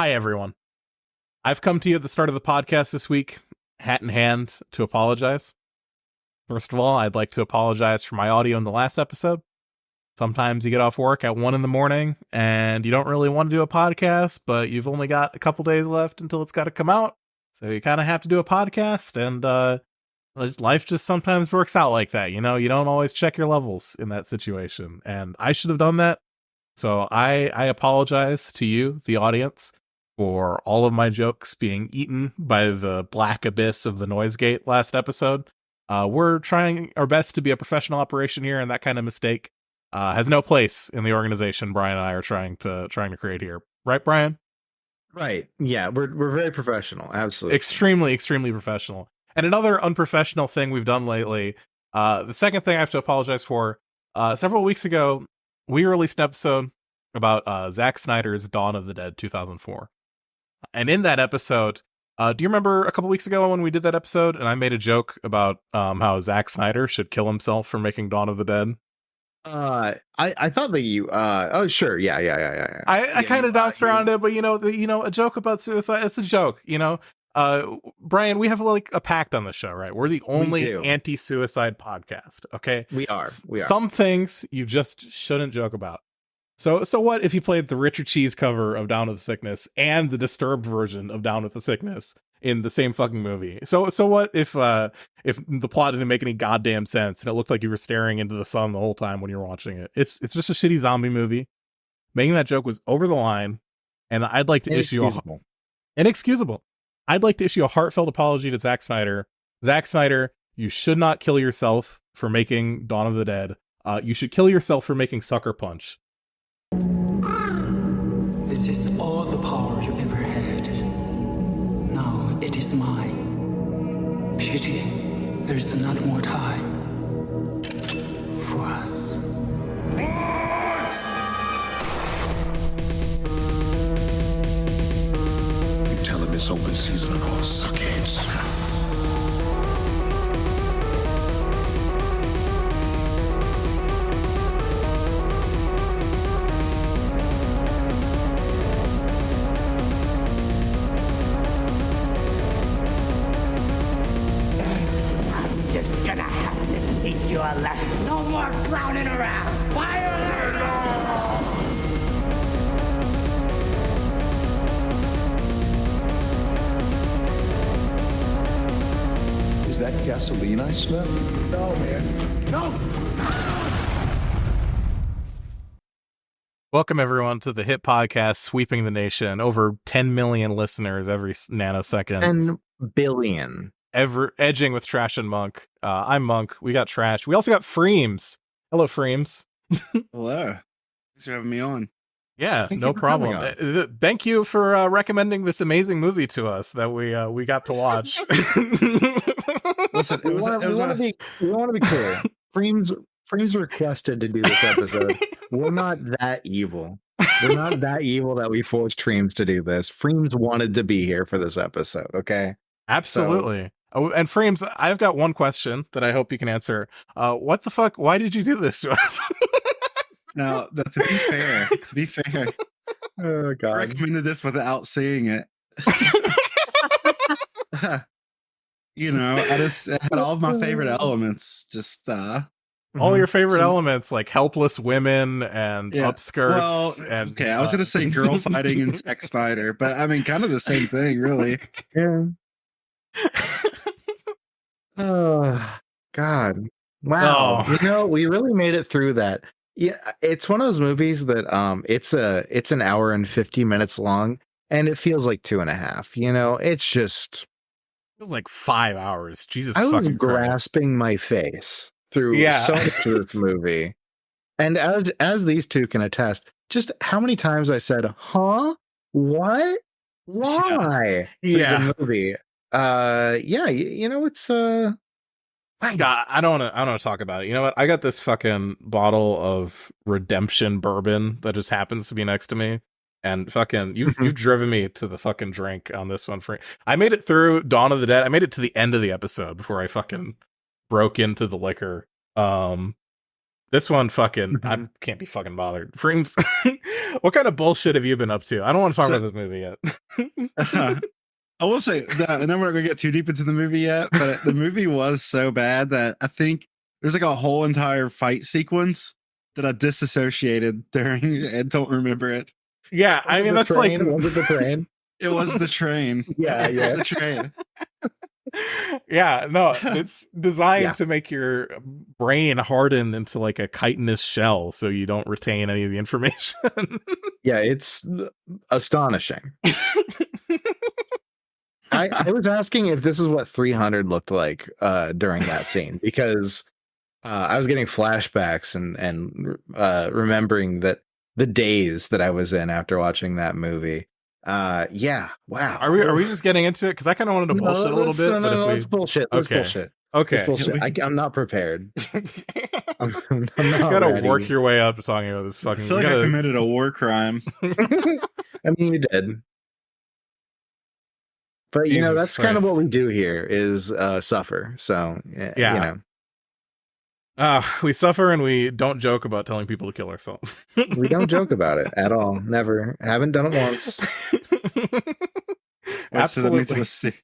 Hi, everyone. I've come to you at the start of the podcast this week, hat in hand, to apologize. First of all, I'd like to apologize for my audio in the last episode. Sometimes you get off work at 1 a.m. and you don't really want to do a podcast, but you've only got a couple days left until it's got to come out. So you kind of have to do a podcast, and life just sometimes works out like that. You know, you don't always check your levels in that situation. And I should have done that. So I apologize to you, the audience, for all of my jokes being eaten by the black abyss of the noise gate last episode. We're trying our best to be a professional operation here, and that kind of mistake has no place in the organization Brian and I are trying to create here. Right, Brian? Right. Yeah, we're very professional. Absolutely. Extremely professional. And another unprofessional thing we've done lately, the second thing I have to apologize for, several weeks ago, we released an episode about Zack Snyder's Dawn of the Dead 2004. And in that episode, do you remember a couple weeks ago when we did that episode and I made a joke about how Zack Snyder should kill himself for making Dawn of the Dead? I thought that you oh sure, yeah. I kind of danced around it, but a joke about suicide, it's a joke, Brian, we have like a pact on the show, right? We're the only anti-suicide podcast, okay? We are. Some things you just shouldn't joke about. So what if you played the Richard Cheese cover of Down with the Sickness and the Disturbed version of Down with the Sickness in the same fucking movie? So what if the plot didn't make any goddamn sense and it looked like you were staring into the sun the whole time when you were watching it? It's just a shitty zombie movie. Making that joke was over the line, and I'd like to issue inexcusable. I'd like to issue a heartfelt apology to Zack Snyder. Zack Snyder, you should not kill yourself for making Dawn of the Dead. You should kill yourself for making Sucker Punch. This is all the power you ever had. Now it is mine. Pity there is not more time for us. You tell him it's open season on all suckheads. No more clowning around. Fire in the Is that gasoline I smell? No, man. No! Welcome, everyone, to the hit podcast sweeping the nation. Over 10 million listeners every nanosecond. 10 billion. Edging with Trash and Monk. I'm Monk. We got Trash. We also got Freemz. Hello, Freemz. Hello. Thanks for having me on. Yeah, no problem. Thank you for recommending this amazing movie to us that we got to watch. Listen, we want to be clear. Freemz requested to do this episode. We're not that evil. We're not that evil that we forced Freemz to do this. Freemz wanted to be here for this episode, okay? Absolutely. Oh, and Freemz, I've got one question that I hope you can answer. What the fuck? Why did you do this to us? Now, to be fair, oh god, I recommended this without seeing it. I just had all of my favorite elements. Just all your favorite elements, like helpless women and upskirts. Okay, I was gonna say girl fighting and Zack Snyder, but I mean, kind of the same thing, really. Yeah. Oh god, wow! We really made it through that. Yeah, it's one of those movies that it's an hour and 50 minutes long, and it feels like 2.5. It's just feels like 5 hours. Jesus, I was fucking grasping my face through so much of this movie, and as these two can attest, just how many times I said, "Huh? What? Why?" Yeah. The movie. It's God, I don't want to talk about it. You know what? I got this fucking bottle of redemption bourbon that just happens to be next to me, and fucking you've driven me to the fucking drink on this one. I made it through Dawn of the Dead. I made it to the end of the episode before I fucking broke into the liquor. This one fucking, I can't be fucking bothered. Freemz, what kind of bullshit have you been up to? I don't want to talk about this movie yet. I will say that, and then we're not going to get too deep into the movie yet, but the movie was so bad that I think there's like a whole entire fight sequence that I disassociated during and don't remember it. Yeah, I mean, that's like... Was it the train? It was the train. Yeah. The train. Yeah, no, it's designed to make your brain harden into like a chitinous shell so you don't retain any of the information. Yeah, it's astonishing. I was asking if this is what 300 looked like during that scene, because I was getting flashbacks and remembering that the days that I was in after watching that movie. Yeah, wow. Are we just getting into it? Because I kind of wanted to bullshit a little bit. No, it's bullshit. That's bullshit. Okay. It's bullshit. I'm not prepared. I'm not you gotta ready. work your way up to talking about this fucking... I feel like I committed a war crime. I mean, you did. But, you know, that's kind of what we do here is suffer. So, you know. We suffer and we don't joke about telling people to kill ourselves. We don't joke about it at all. Never. Haven't done it once. Absolutely. So that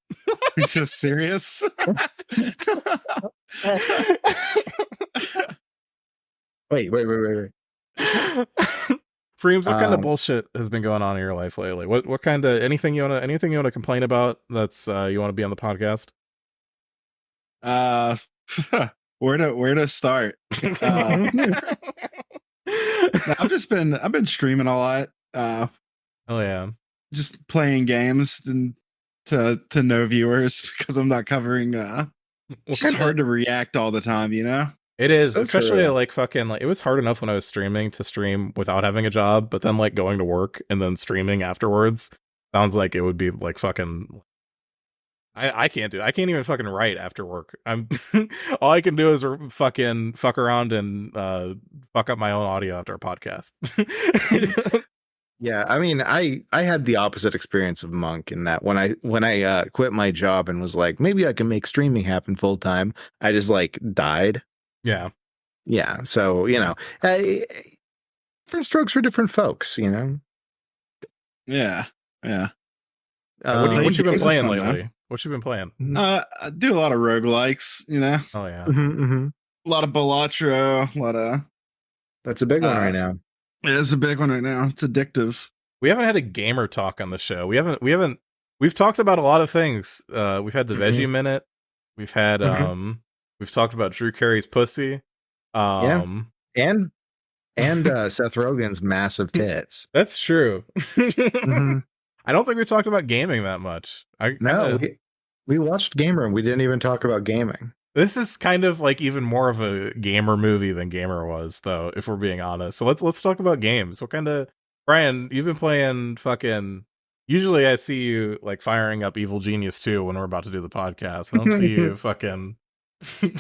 means it was serious. Wait. Freemz, what kind of bullshit has been going on in your life lately? What kind of anything you want to complain about that's you want to be on the podcast? Where to start? I've been streaming a lot. Oh yeah, just playing games and to no viewers because I'm not covering. It's just hard to react all the time, you know. It is, especially like fucking like it was hard enough when I was streaming to stream without having a job, but then like going to work and then streaming afterwards sounds like it would be like fucking. I can't do it. I can't even fucking write after work. I'm all I can do is fucking fuck around and fuck up my own audio after a podcast. Yeah, I mean, I had the opposite experience of Monk in that when I quit my job and was like, maybe I can make streaming happen full time, I just like died. Yeah. So, you know, different strokes for different folks, you know. Yeah. What you been playing lately? What you been playing? I do a lot of roguelikes, you know. Oh yeah. A lot of Balatro, a lot of. That's a big one right now. It's a big one right now. It's addictive. We haven't had a gamer talk on the show. We've talked about a lot of things. We've had the veggie minute. We've had we've talked about Drew Carey's pussy. And Seth Rogen's massive tits. That's true. I don't think we talked about gaming that much. We watched Gamer and we didn't even talk about gaming. This is kind of like even more of a gamer movie than Gamer was, though, if we're being honest. So let's talk about games. What kind of... Brian, you've been playing fucking... Usually I see you like firing up Evil Genius 2 when we're about to do the podcast. I don't see you fucking...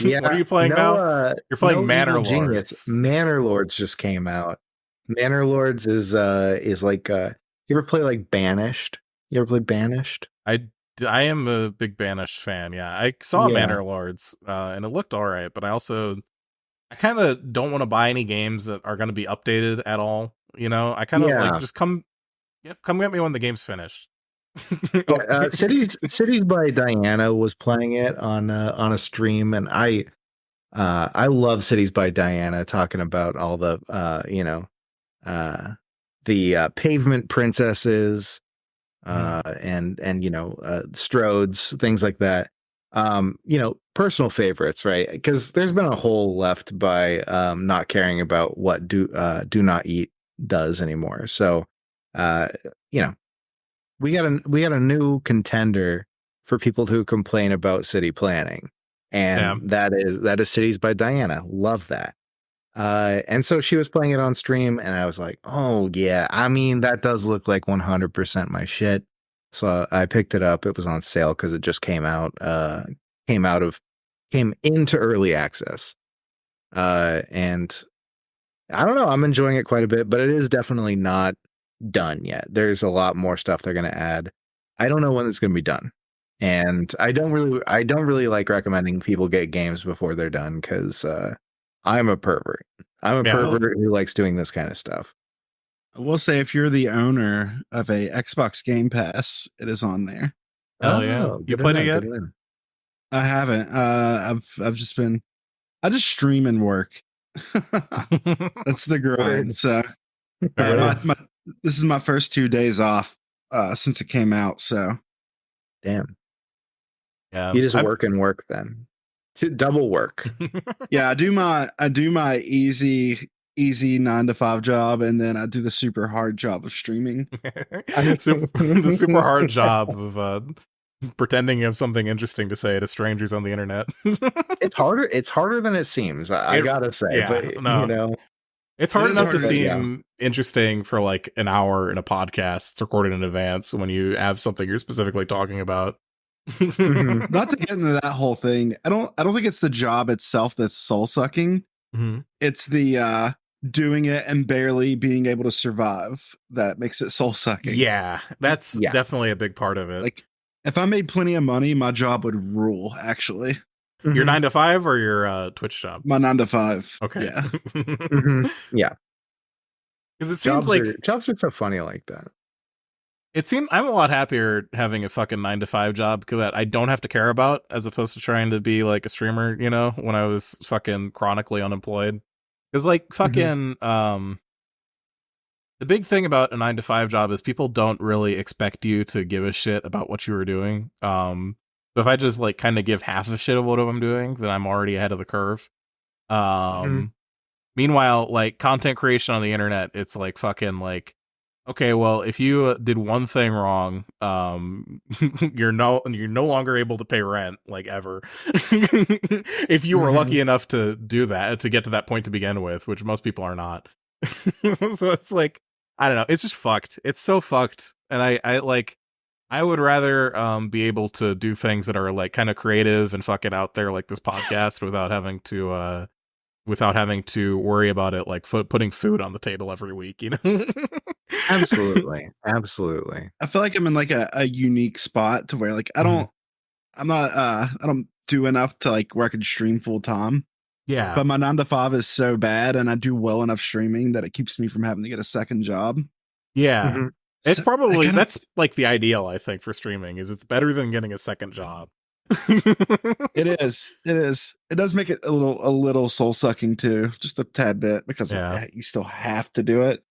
Yeah, what are you playing now? You're playing Manor Lords. Manor Lords just came out. Manor Lords is like... you ever play like Banished? You ever play Banished? I am a big Banished fan. Yeah, I saw Manor Lords, and it looked all right. But I kind of don't want to buy any games that are going to be updated at all. You know, I kind of like just come get me when the game's finished. Cities by Diana was playing it on a stream, and I love Cities by Diana, talking about all the the pavement princesses. And you know, Strodes, things like that. You know, personal favorites, right? Because there's been a hole left by not caring about what do not eat does anymore. So you know, we got a new contender for people who complain about city planning, and that is Cities by Diana. Love that. And so she was playing it on stream, and I was like, oh yeah, I mean, that does look like 100% my shit. So I picked it up. It was on sale because it just came into early access. And I don't know, I'm enjoying it quite a bit, but it is definitely not done yet. There's a lot more stuff they're going to add. I don't know when it's going to be done. And I don't really like recommending people get games before they're done, because I'm a pervert. I'm a pervert who likes doing this kind of stuff. I will say, if you're the owner of a Xbox Game Pass, it is on there. Hell yeah! You played it yet? I haven't. I've just been. I just stream and work. That's the grind. So this is my first 2 days off since it came out. So damn. Yeah, you just work and work then. Double work. Yeah, I do my easy 9-to-5 job, and then I do the super hard job of streaming. The super hard job of pretending you have something interesting to say to strangers on the internet. It's harder than it seems. I gotta say, but no. you know, it's hard enough to seem interesting for like an hour in a podcast. It's recorded in advance when you have something you're specifically talking about. Not to get into that whole thing. I don't think it's the job itself that's soul sucking. Mm-hmm. It's the doing it and barely being able to survive that makes it soul sucking. Yeah, that's definitely a big part of it. Like, if I made plenty of money, my job would rule. Actually, your 9-to-5 or your Twitch job? My 9-to-5. Okay. Yeah. Yeah. Because it seems jobs are so funny like that. I'm a lot happier having a fucking 9-to-5 job that I don't have to care about, as opposed to trying to be like a streamer, you know, when I was fucking chronically unemployed. Because like fucking the big thing about a 9-to-5 job is people don't really expect you to give a shit about what you were doing. So if I just like kind of give half a shit of what I'm doing, then I'm already ahead of the curve. Meanwhile, like content creation on the internet, it's like fucking like, okay, well, if you did one thing wrong, you're no longer able to pay rent, like, ever. If you were lucky enough to do that, to get to that point to begin with, which most people are not. So it's like, I don't know, it's just fucked. It's so fucked. And I would rather be able to do things that are like kind of creative and fucking out there, like this podcast, without having to worry about it, like putting food on the table every week, you know? Absolutely. I feel like I'm in like a unique spot to where like I don't do enough to like where I could stream full time. Yeah. But my 9-to-5 is so bad, and I do well enough streaming that it keeps me from having to get a second job. Yeah. It's that's like the ideal, I think, for streaming, is it's better than getting a second job. It is. It does make it a little soul sucking too, just a tad bit, because you still have to do it.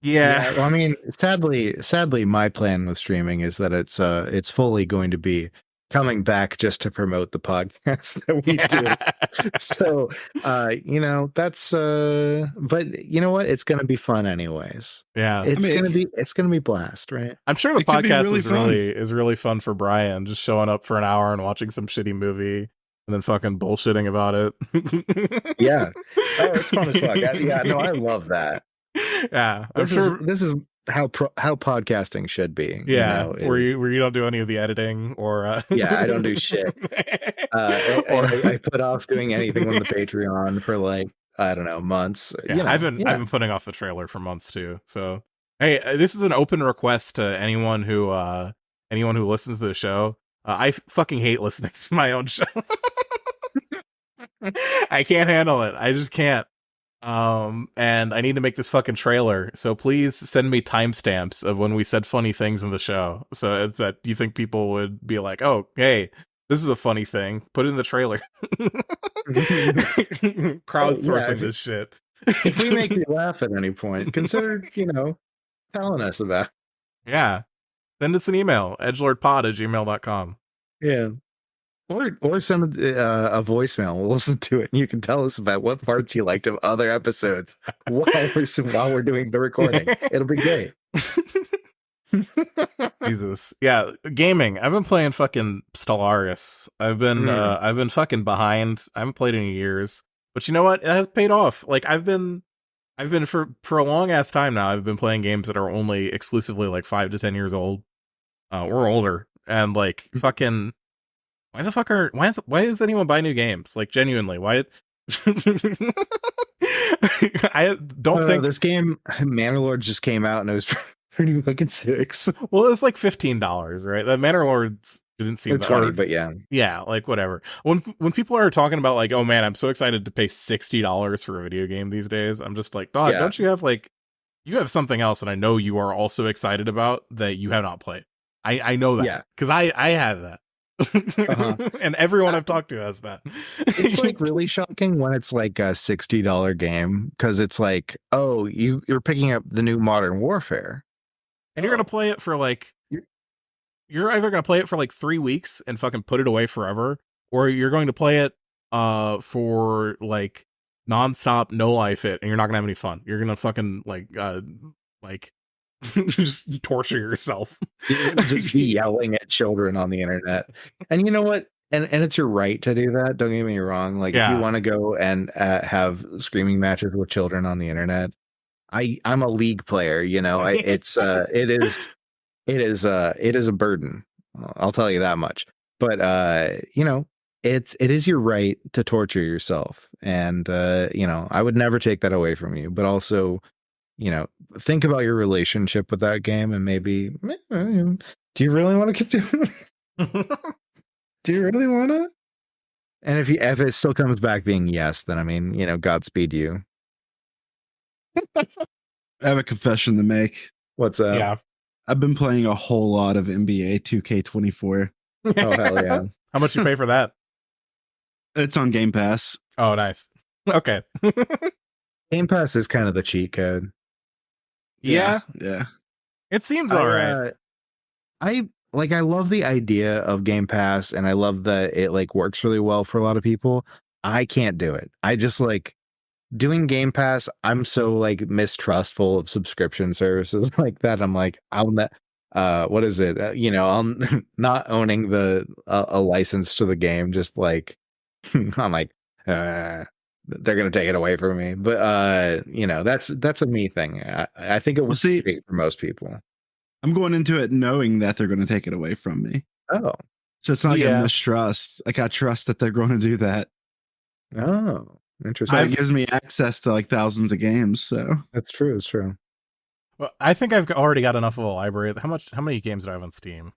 Yeah. Well, I mean, sadly, my plan with streaming is that it's fully going to be coming back just to promote the podcast that we do. So, you know, that's but you know what? It's going to be fun anyways. Yeah. It's going to be blast, right? I'm sure the podcast is really fun for Brian, just showing up for an hour and watching some shitty movie and then fucking bullshitting about it. Yeah. Oh, it's fun as fuck. I love that. Yeah. This is how podcasting should be. Yeah, you know, where you don't do any of the editing, or I don't do shit. I put off doing anything on the Patreon for like, I don't know, months. Yeah, you know, I've been putting off the trailer for months too. So hey, this is an open request to anyone who listens to the show. I fucking hate listening to my own show. I can't handle it. I just can't. And I need to make this fucking trailer. So please send me timestamps of when we said funny things in the show, so it's that you think people would be like, oh, hey, this is a funny thing. Put it in the trailer. Crowdsourcing this shit. If we make you laugh at any point, consider, you know, telling us about. Yeah. Send us an email, edgelordpod@gmail.com. Yeah. Or send a voicemail. We'll listen to it, and you can tell us about what parts you liked of other episodes while we're doing the recording. It'll be great. Jesus, yeah, gaming. I've been playing fucking Stellaris. I've been fucking behind. I haven't played in years, but you know what? It has paid off. Like I've been for a long ass time now. I've been playing games that are only exclusively like 5 to 10 years old, or older, and like fucking. Why does anyone buy new games? Like, genuinely, why? I don't think this game Manor just came out and it was pretty fucking sick. Well, it's like $15, right? The Manor Lords Didn't seem It's that funny, hard. but yeah. Yeah, like whatever. When people are talking about like, oh man, I'm so excited to pay $60 for a video game these days, I'm just like, dog, Yeah. don't you have like, you have something else that I know you are also excited about that you have not played. I know that. Yeah. Because I have that. And everyone I've talked to has that. It's like really shocking when it's like a $60 game, because it's like, oh, you're picking up the new Modern Warfare. And you're gonna play it for like, you're either gonna play it for like 3 weeks and fucking put it away forever, or you're going to play it for like nonstop, no life it, and you're not gonna have any fun. You're gonna fucking like just torture yourself. Just be yelling at children on the internet. And you know what? And it's your right to do that. Don't get me wrong. Like, if you want to go and have screaming matches with children on the internet, I'm a League player. You know, it is a burden. I'll tell you that much. But you know, it is your right to torture yourself, and you know, I would never take that away from you. But also, you know, think about your relationship with that game, and maybe, do you really want to keep doing it? Do you really want to? And if it still comes back being yes, then I mean, you know, Godspeed you. I have a confession to make. What's up? Yeah. I've been playing a whole lot of NBA 2K24. Oh, hell yeah. How much you pay for that? It's on Game Pass. Oh, nice. Okay. Game Pass is kind of the cheat code. Yeah. Yeah. It seems all right. I love the idea of Game Pass, and I love that it like works really well for a lot of people. I can't do it. I just like doing Game Pass. I'm so like mistrustful of subscription services like that. I'm like, I'll not. What is it? You know, I'm not owning a license to the game. Just like I'm like, they're gonna take it away from me. But you know, that's a me thing. I think it was great for most people. I'm going into it knowing that they're going to take it away from me. Oh, so it's not like a mistrust. Like, I trust that they're going to do that. Oh, interesting. So it gives me access to like thousands of games. So that's true. It's true. Well, I think I've already got enough of a library. How many games do I have on Steam?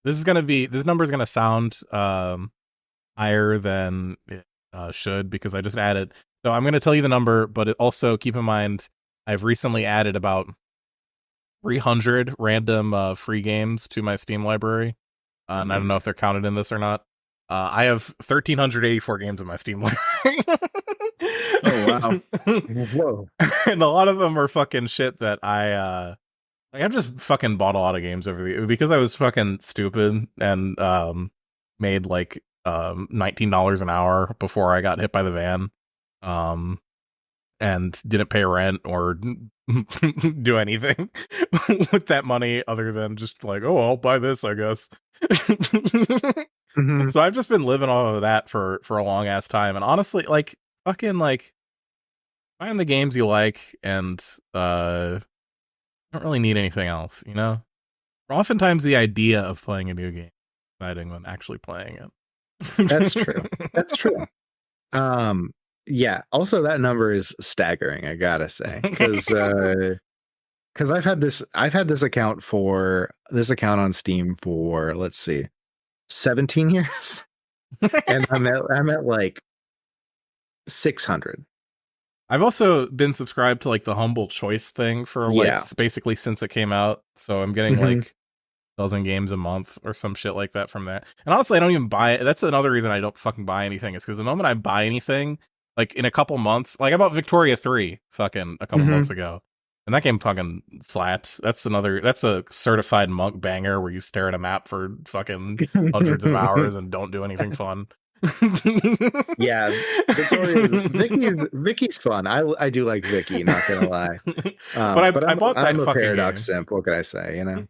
This number is going to sound higher than it should, because I just added. So I'm going to tell you the number, but also keep in mind I've recently added about 300 random free games to my Steam library. And I don't know if they're counted in this or not. I have 1,384 games in my Steam library. Oh, wow. Whoa. And a lot of them are fucking shit that I've just fucking bought a lot of games because I was fucking stupid and made like $19 an hour before I got hit by the van. And didn't pay rent or do anything with that money other than just like, oh, I'll buy this, I guess. Mm-hmm. So I've just been living off of that for a long ass time. And honestly, like fucking like find the games you like and don't really need anything else, you know? Oftentimes the idea of playing a new game is exciting than actually playing it. That's true. That's true. Yeah. Also, that number is staggering, I gotta say, because I've had this account on Steam for, let's see, 17 years, and I'm at like 600. I've also been subscribed to like the humble choice thing for basically since it came out. So I'm getting like 1,000 games a month or some shit like that from that. And honestly, I don't even buy it. That's another reason I don't fucking buy anything, is because the moment I buy anything, like in a couple months, like I bought Victoria 3 fucking a couple months ago, and that game fucking slaps. That's a certified monk banger where you stare at a map for fucking hundreds of hours and don't do anything fun. Yeah, Vicky's fun. I do like Vicky, not gonna lie. But I bought that I'm a fucking Paradox game. simp. What can I say? You know,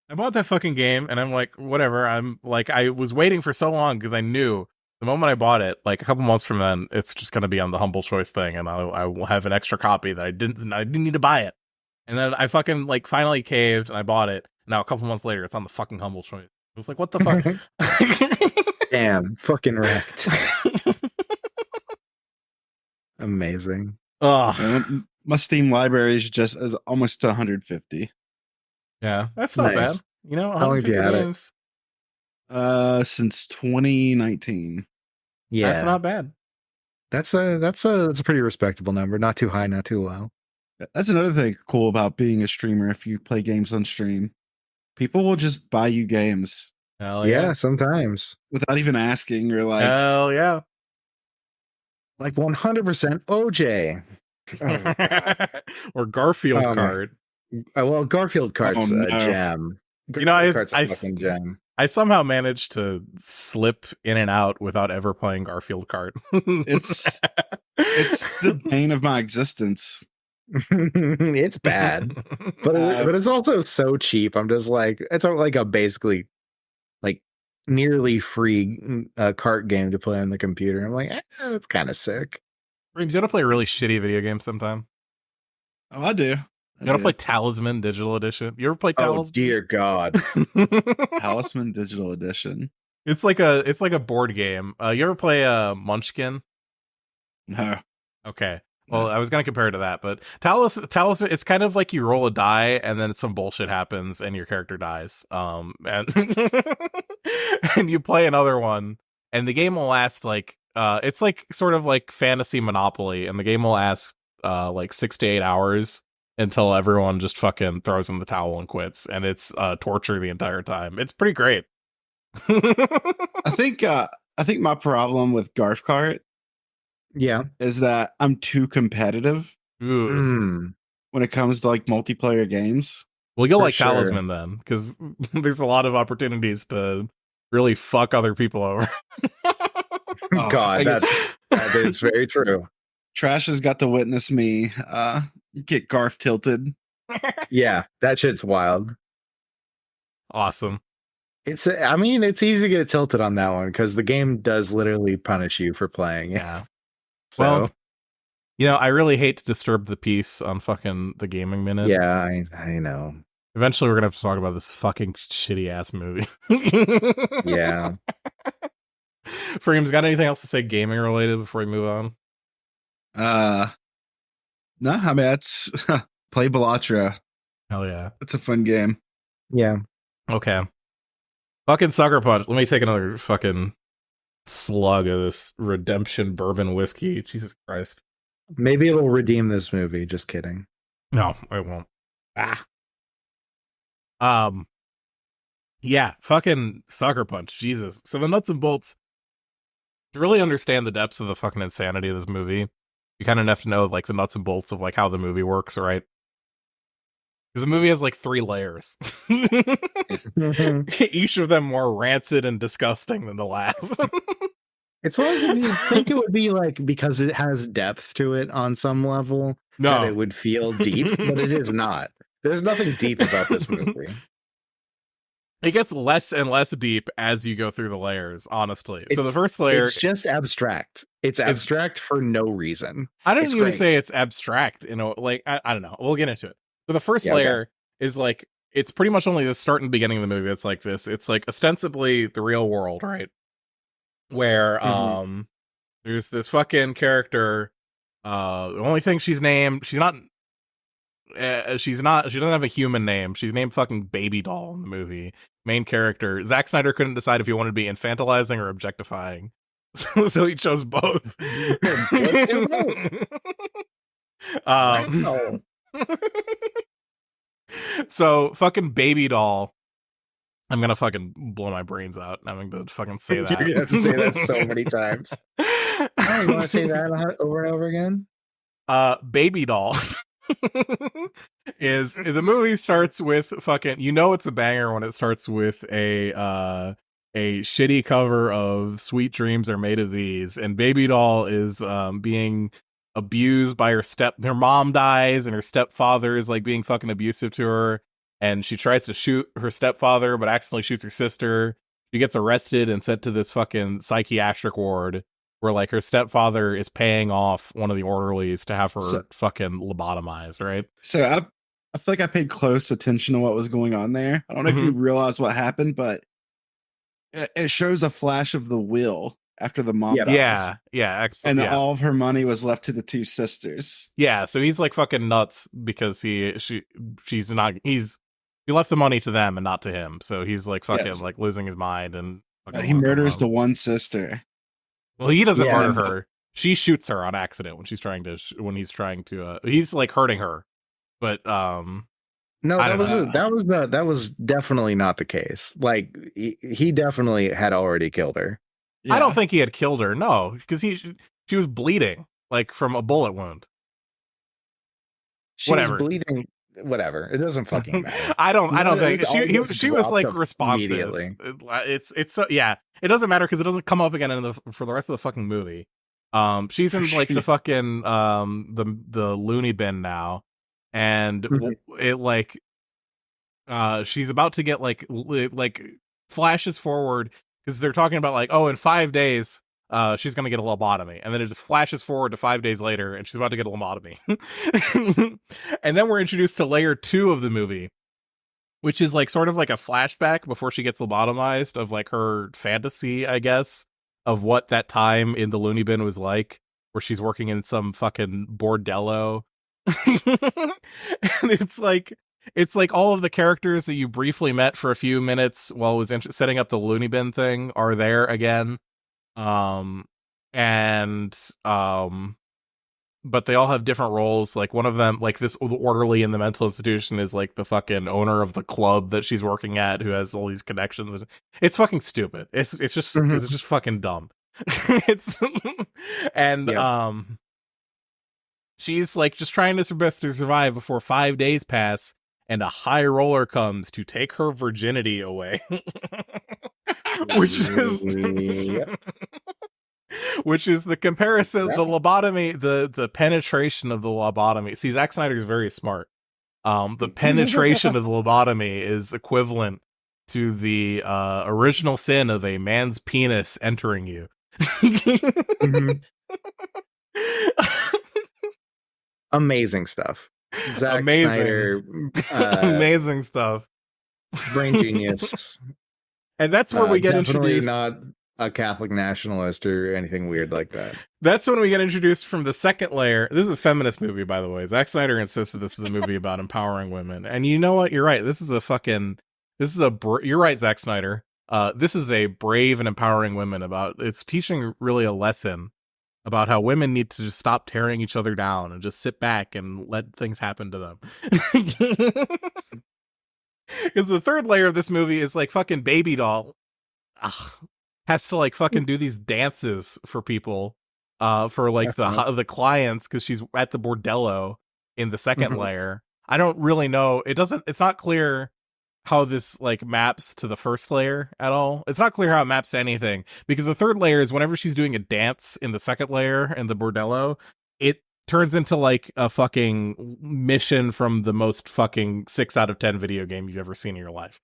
I bought that fucking game, and I'm like, whatever. I'm like, I was waiting for so long because I knew the moment I bought it, like a couple months from then, it's just gonna be on the humble choice thing, and I will have an extra copy that I didn't need to buy it. And then I fucking like finally caved and I bought it. Now a couple months later, it's on the fucking humble choice. I was like, what the fuck? Damn, fucking wrecked. Amazing. My Steam library is almost to 150. Yeah, that's not bad. You know, 150 games. Since 2019. Yeah, That's not bad. that's a pretty respectable number. Not too high, not too low. That's another thing cool about being a streamer. If you play games on stream, people will just buy you games Hell Yeah, sometimes. without even asking, or like, Hell yeah. Like 100% OJ. Oh my God. Or Garfield Oh, my- card. Well, Garfield Kart's Oh, a no. gem. You know, Garfield Kart's a I fucking gem. I somehow managed to slip in and out without ever playing Garfield card. it's the bane of my existence. It's bad, but it's also so cheap. I'm just like, it's like a basically like nearly free cart game to play on the computer. I'm like, it's kind of sick. Freemz, you want to play a really shitty video game sometime? Oh, I do. You want to play Talisman Digital Edition? You ever play Oh Talisman? dear God. Talisman Digital Edition? It's like a board game. You ever play Munchkin? No. Okay. Well, I was gonna compare it to that, but Talisman, it's kind of like you roll a die and then some bullshit happens and your character dies. And and you play another one, and the game will last like it's like sort of like fantasy Monopoly, and the game will last like 6 to 8 hours until everyone just fucking throws in the towel and quits, and it's torture the entire time. It's pretty great. I think my problem with Garf Kart Yeah. is that I'm too competitive Ooh. Mm. when it comes to like multiplayer games. Well, you'll For like sure. Talisman then, because there's a lot of opportunities to really fuck other people over. Oh, God, I guess that is very true. Trash has got to witness me get Garf tilted. Yeah, that shit's wild. Awesome. I mean, it's easy to get tilted on that one because the game does literally punish you for playing. Yeah. So, Well, you know, I really hate to disturb the peace on fucking the gaming minute. yeah, I know. Eventually, we're gonna have to talk about this fucking shitty ass movie. Yeah. Freemz, got anything else to say gaming related before we move on? No, I mean that's play Belatra. Hell yeah. It's a fun game. Yeah. Okay. Fucking Sucker Punch. Let me take another fucking slug of this redemption bourbon whiskey. Jesus Christ. Maybe it'll redeem this movie. Just kidding. No, I won't. Yeah, fucking Sucker Punch. Jesus. So the nuts and bolts, to really understand the depths of the fucking insanity of this movie, you kind of have to know like the nuts and bolts of like how the movie works, right? Because the movie has like 3 layers. Each of them more rancid and disgusting than the last. It's one of those things you think it would be like because it has depth to it on some level that it No. would feel deep, but it is not. There's nothing deep about this movie. It gets less and less deep as you go through the layers, honestly. So the first layer, It's just abstract. It's abstract for no reason. I don't it's even great. say it's abstract, you know, like I don't know. We'll get into it. So the first Yeah, okay. layer is like it's pretty much only the start and beginning of the movie. It's like this. It's like ostensibly the real world, right? Where there's this fucking character. The only thing she doesn't have a human name. She's named fucking Baby Doll in the movie. Main character. Zack Snyder couldn't decide if he wanted to be infantilizing or objectifying. So he chose both. Let's do both. Wow. So fucking Baby Doll. I'm gonna fucking blow my brains out having to fucking say that. You're gonna have to say that so many times. Oh, you want to say that over and over again? Baby Doll is the movie starts with fucking, you know, it's a banger when it starts with a shitty cover of Sweet Dreams Are Made of These, and Baby Doll is being abused by her mom dies, and her stepfather is like being fucking abusive to her, and she tries to shoot her stepfather but accidentally shoots her sister. She gets arrested and sent to this fucking psychiatric ward where like her stepfather is paying off one of the orderlies to have her fucking lobotomized, right? So I feel like I paid close attention to what was going on there. I don't know if you realize what happened, but it shows a flash of the will after the mom dies. Yeah. And all of her money was left to the 2 sisters. Yeah, so he's like fucking nuts because he's He left the money to them and not to him. So he's like fucking Yes. like losing his mind and He murders the one sister. Well, he doesn't Yeah. murder her. She shoots her on accident when he's trying to he's like hurting her. But No, I that don't was definitely not the case. Like he definitely had already killed her. I don't think he had killed her. No, because she was bleeding like from a bullet wound. She Whatever. was bleeding. Whatever. It doesn't fucking matter. I don't think It's all just she was like dropped up responsive. immediately. It's so yeah. It doesn't matter because it doesn't come up again for the rest of the fucking movie. She's in like the fucking the loony bin now, and it like she's about to get like flashes forward because they're talking about like, oh, in 5 days she's gonna get a lobotomy, and then it just flashes forward to 5 days later and she's about to get a lobotomy. And then we're introduced to layer 2 of the movie, which is like sort of like a flashback before she gets lobotomized of like her fantasy, I guess, of what that time in the loony bin was like, where she's working in some fucking bordello. And it's like all of the characters that you briefly met for a few minutes while it was setting up the loony bin thing are there again. But they all have different roles. Like one of them, like this orderly in the mental institution, is like the fucking owner of the club that she's working at, who has all these connections. It's fucking stupid. It's just fucking dumb. She's like just trying to best to survive before 5 days pass, and a high roller comes to take her virginity away. Which is the comparison, the lobotomy, the penetration of the lobotomy. See, Zack Snyder is very smart. The penetration of the lobotomy is equivalent to the original sin of a man's penis entering you. Amazing stuff. Zack Snyder, amazing stuff. Brain genius. And that's where we get definitely introduced. Not a Catholic nationalist or anything weird like that. That's when we get introduced from the second layer. This is a feminist movie, by the way. Zack Snyder insisted this is a movie about empowering women. And you know what? You're right. You're right, Zack Snyder. This is a brave and empowering women it's teaching really a lesson about how women need to just stop tearing each other down and just sit back and let things happen to them. Because the third layer of this movie is like fucking Baby Doll has to like fucking do these dances for people, for like the clients, because she's at the bordello in the second layer. I don't really know. It's not clear how this like maps to the first layer at all. It's not clear how it maps to anything, because the third layer is whenever she's doing a dance in the second layer in the bordello, it turns into like a fucking mission from the most fucking 6 out of 10 video game you've ever seen in your life.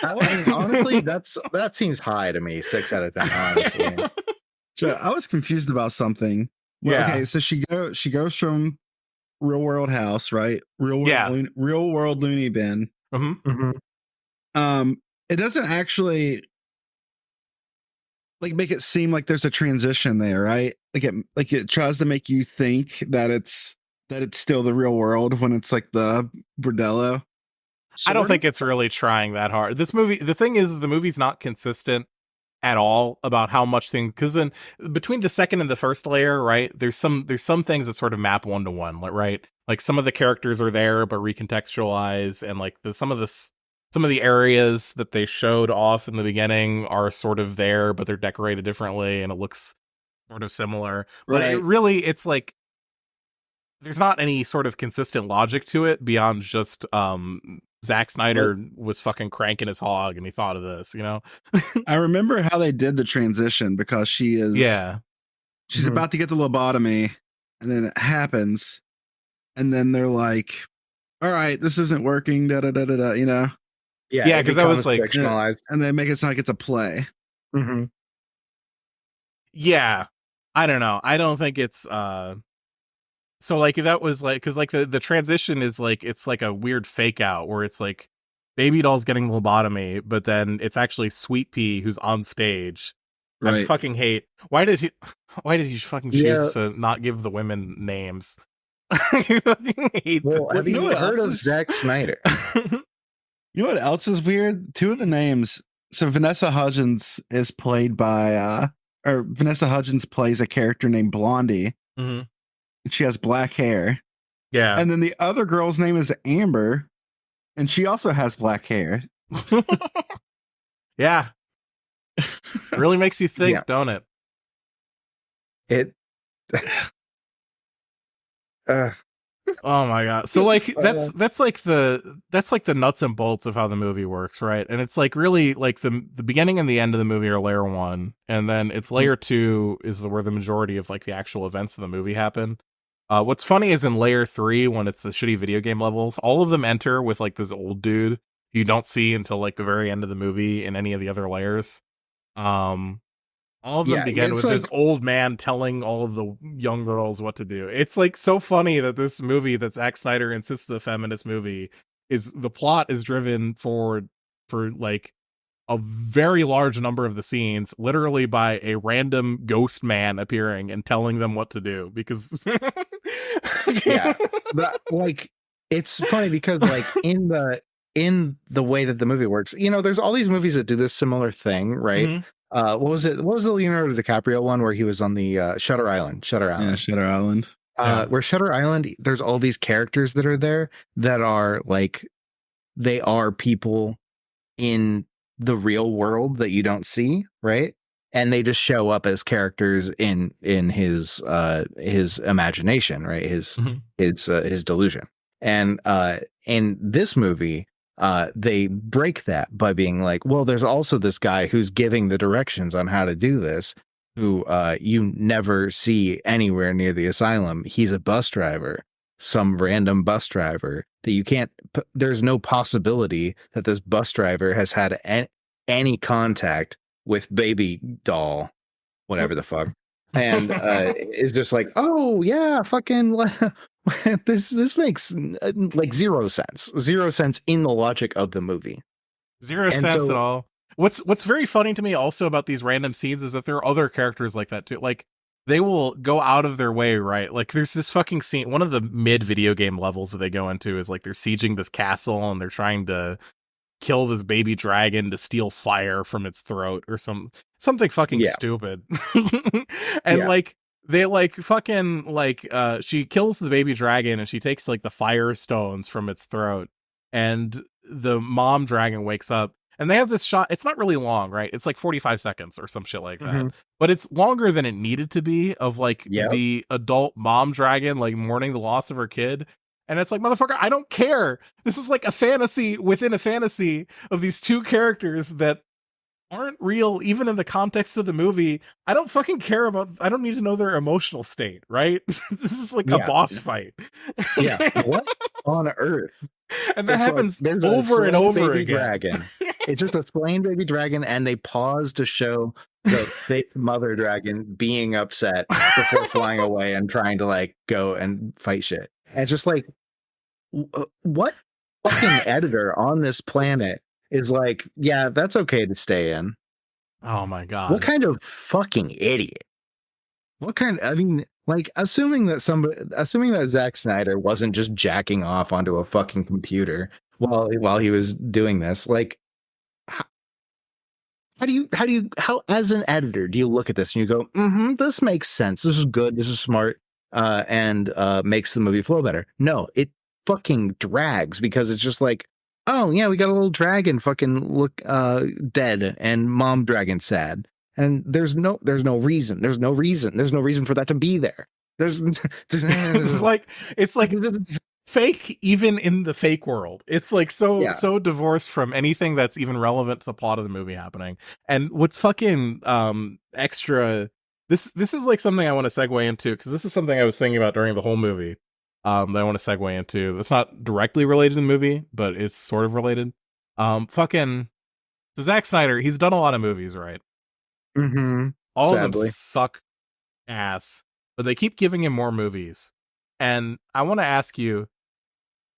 Honestly, that seems high to me. 6 out of 10, honestly. So I was confused about something. Well, Yeah. Okay, so she goes from real world house, right? Real world loony bin. It doesn't actually like make it seem like there's a transition there, right? Like it tries to make you think that it's still the real world when it's like the bordello. I don't think it's really trying that hard. This movie, the thing is the movie's not consistent at all about how much things, because then between the second and the first layer, right, there's some things that sort of map 1-to-1, right? Like some of the characters are there but recontextualized, and like some of the areas that they showed off in the beginning are sort of there, but they're decorated differently and it looks sort of similar. But it's like there's not any sort of consistent logic to it beyond just Zack Snyder was fucking cranking his hog and he thought of this, you know? I remember how they did the transition, because she's about to get the lobotomy, and then it happens, and then they're like, all right, this isn't working, da da da da da, you know? Yeah, because I was like, fictionalized, and they make it sound like it's a play. Yeah, I don't know. I don't think it's so like that was like, because like the transition is like, it's like a weird fake out where it's like Baby Doll's getting lobotomy, but then it's actually Sweet Pea who's on stage. I fucking hate, why did he fucking choose to not give the women names? I fucking hate Well, have you you know what heard else of is- Zack Snyder? You know what else is weird? Two of the names. So Vanessa Hudgens is played by, or Vanessa Hudgens plays a character named Blondie. Mhm. And she has black hair. Yeah. And then the other girl's name is Amber, and she also has black hair. Yeah. Really makes you think, Yeah. don't it? It. Oh my god. So like that's like the nuts and bolts of how the movie works, right? And it's like really like the beginning and the end of the movie are layer 1, and then it's layer 2 is where the majority of like the actual events of the movie happen. What's funny is in layer 3, when it's the shitty video game levels, all of them enter with like this old dude you don't see until like the very end of the movie in any of the other layers. All of them begin with this old man telling all of the young girls what to do. It's like so funny that this movie that Zack Snyder insists is a feminist movie is the plot is driven forward for like a very large number of the scenes literally by a random ghost man appearing and telling them what to do because Yeah, but like it's funny because like in the way that the movie works, you know, there's all these movies that do this similar thing, right? Mhm. What was it? What was the Leonardo DiCaprio one where he was on the Shutter Island? Yeah, Shutter Island. Where Shutter Island, there's all these characters that are there that are like they are people in the real world that you don't see, right? And they just show up as characters in his imagination, right? His delusion. And in this movie, they break that by being like, well, there's also this guy who's giving the directions on how to do this, who you never see anywhere near the asylum. He's a bus driver, some random bus driver that you can't, there's no possibility that this bus driver has had any contact with baby doll, whatever the fuck. And is just like, oh yeah, fucking this makes like zero sense in the logic of the movie. Zero sense at all. What's very funny to me also about these random scenes is that there are other characters like that too. Like they will go out of their way, right? Like there's this fucking scene, one of the mid video game levels that they go into is like they're sieging this castle and they're trying to kill this baby dragon to steal fire from its throat or something fucking stupid. And like they like fucking like she kills the baby dragon and she takes like the fire stones from its throat, and the mom dragon wakes up and they have this shot. It's not really long, right? It's like 45 seconds or some shit like that, but it's longer than it needed to be of like the adult mom dragon like mourning the loss of her kid. And it's like, motherfucker, I don't care. This is like a fantasy within a fantasy of these two characters that aren't real, even in the context of the movie. I don't fucking care I don't need to know their emotional state, right? This is like a boss fight. Yeah. What on earth? And that happens over and over again. Dragon. It's just a slain baby dragon, and they pause to show the fake mother dragon being upset before flying away and trying to like go and fight shit. And it's just like, what fucking editor on this planet is like, yeah, that's okay to stay in? Oh my god. What kind of fucking idiot? I mean, like, assuming that Zack Snyder wasn't just jacking off onto a fucking computer while he was doing this, like, how as an editor do you look at this and you go, this makes sense, this is good, this is smart, and makes the movie flow better? No, it fucking drags because it's just like, oh yeah, we got a little dragon fucking look dead and mom dragon sad, and there's no reason for that to be there. It's like fake even in the fake world. It's like so divorced from anything that's even relevant to the plot of the movie happening. And what's fucking extra, this is like something I want to segue into, because this is something I was thinking about during the whole movie. That I want to segue into. It's not directly related to the movie, but it's sort of related. So Zack Snyder, he's done a lot of movies, right? All of them suck ass, but they keep giving him more movies. And I want to ask you,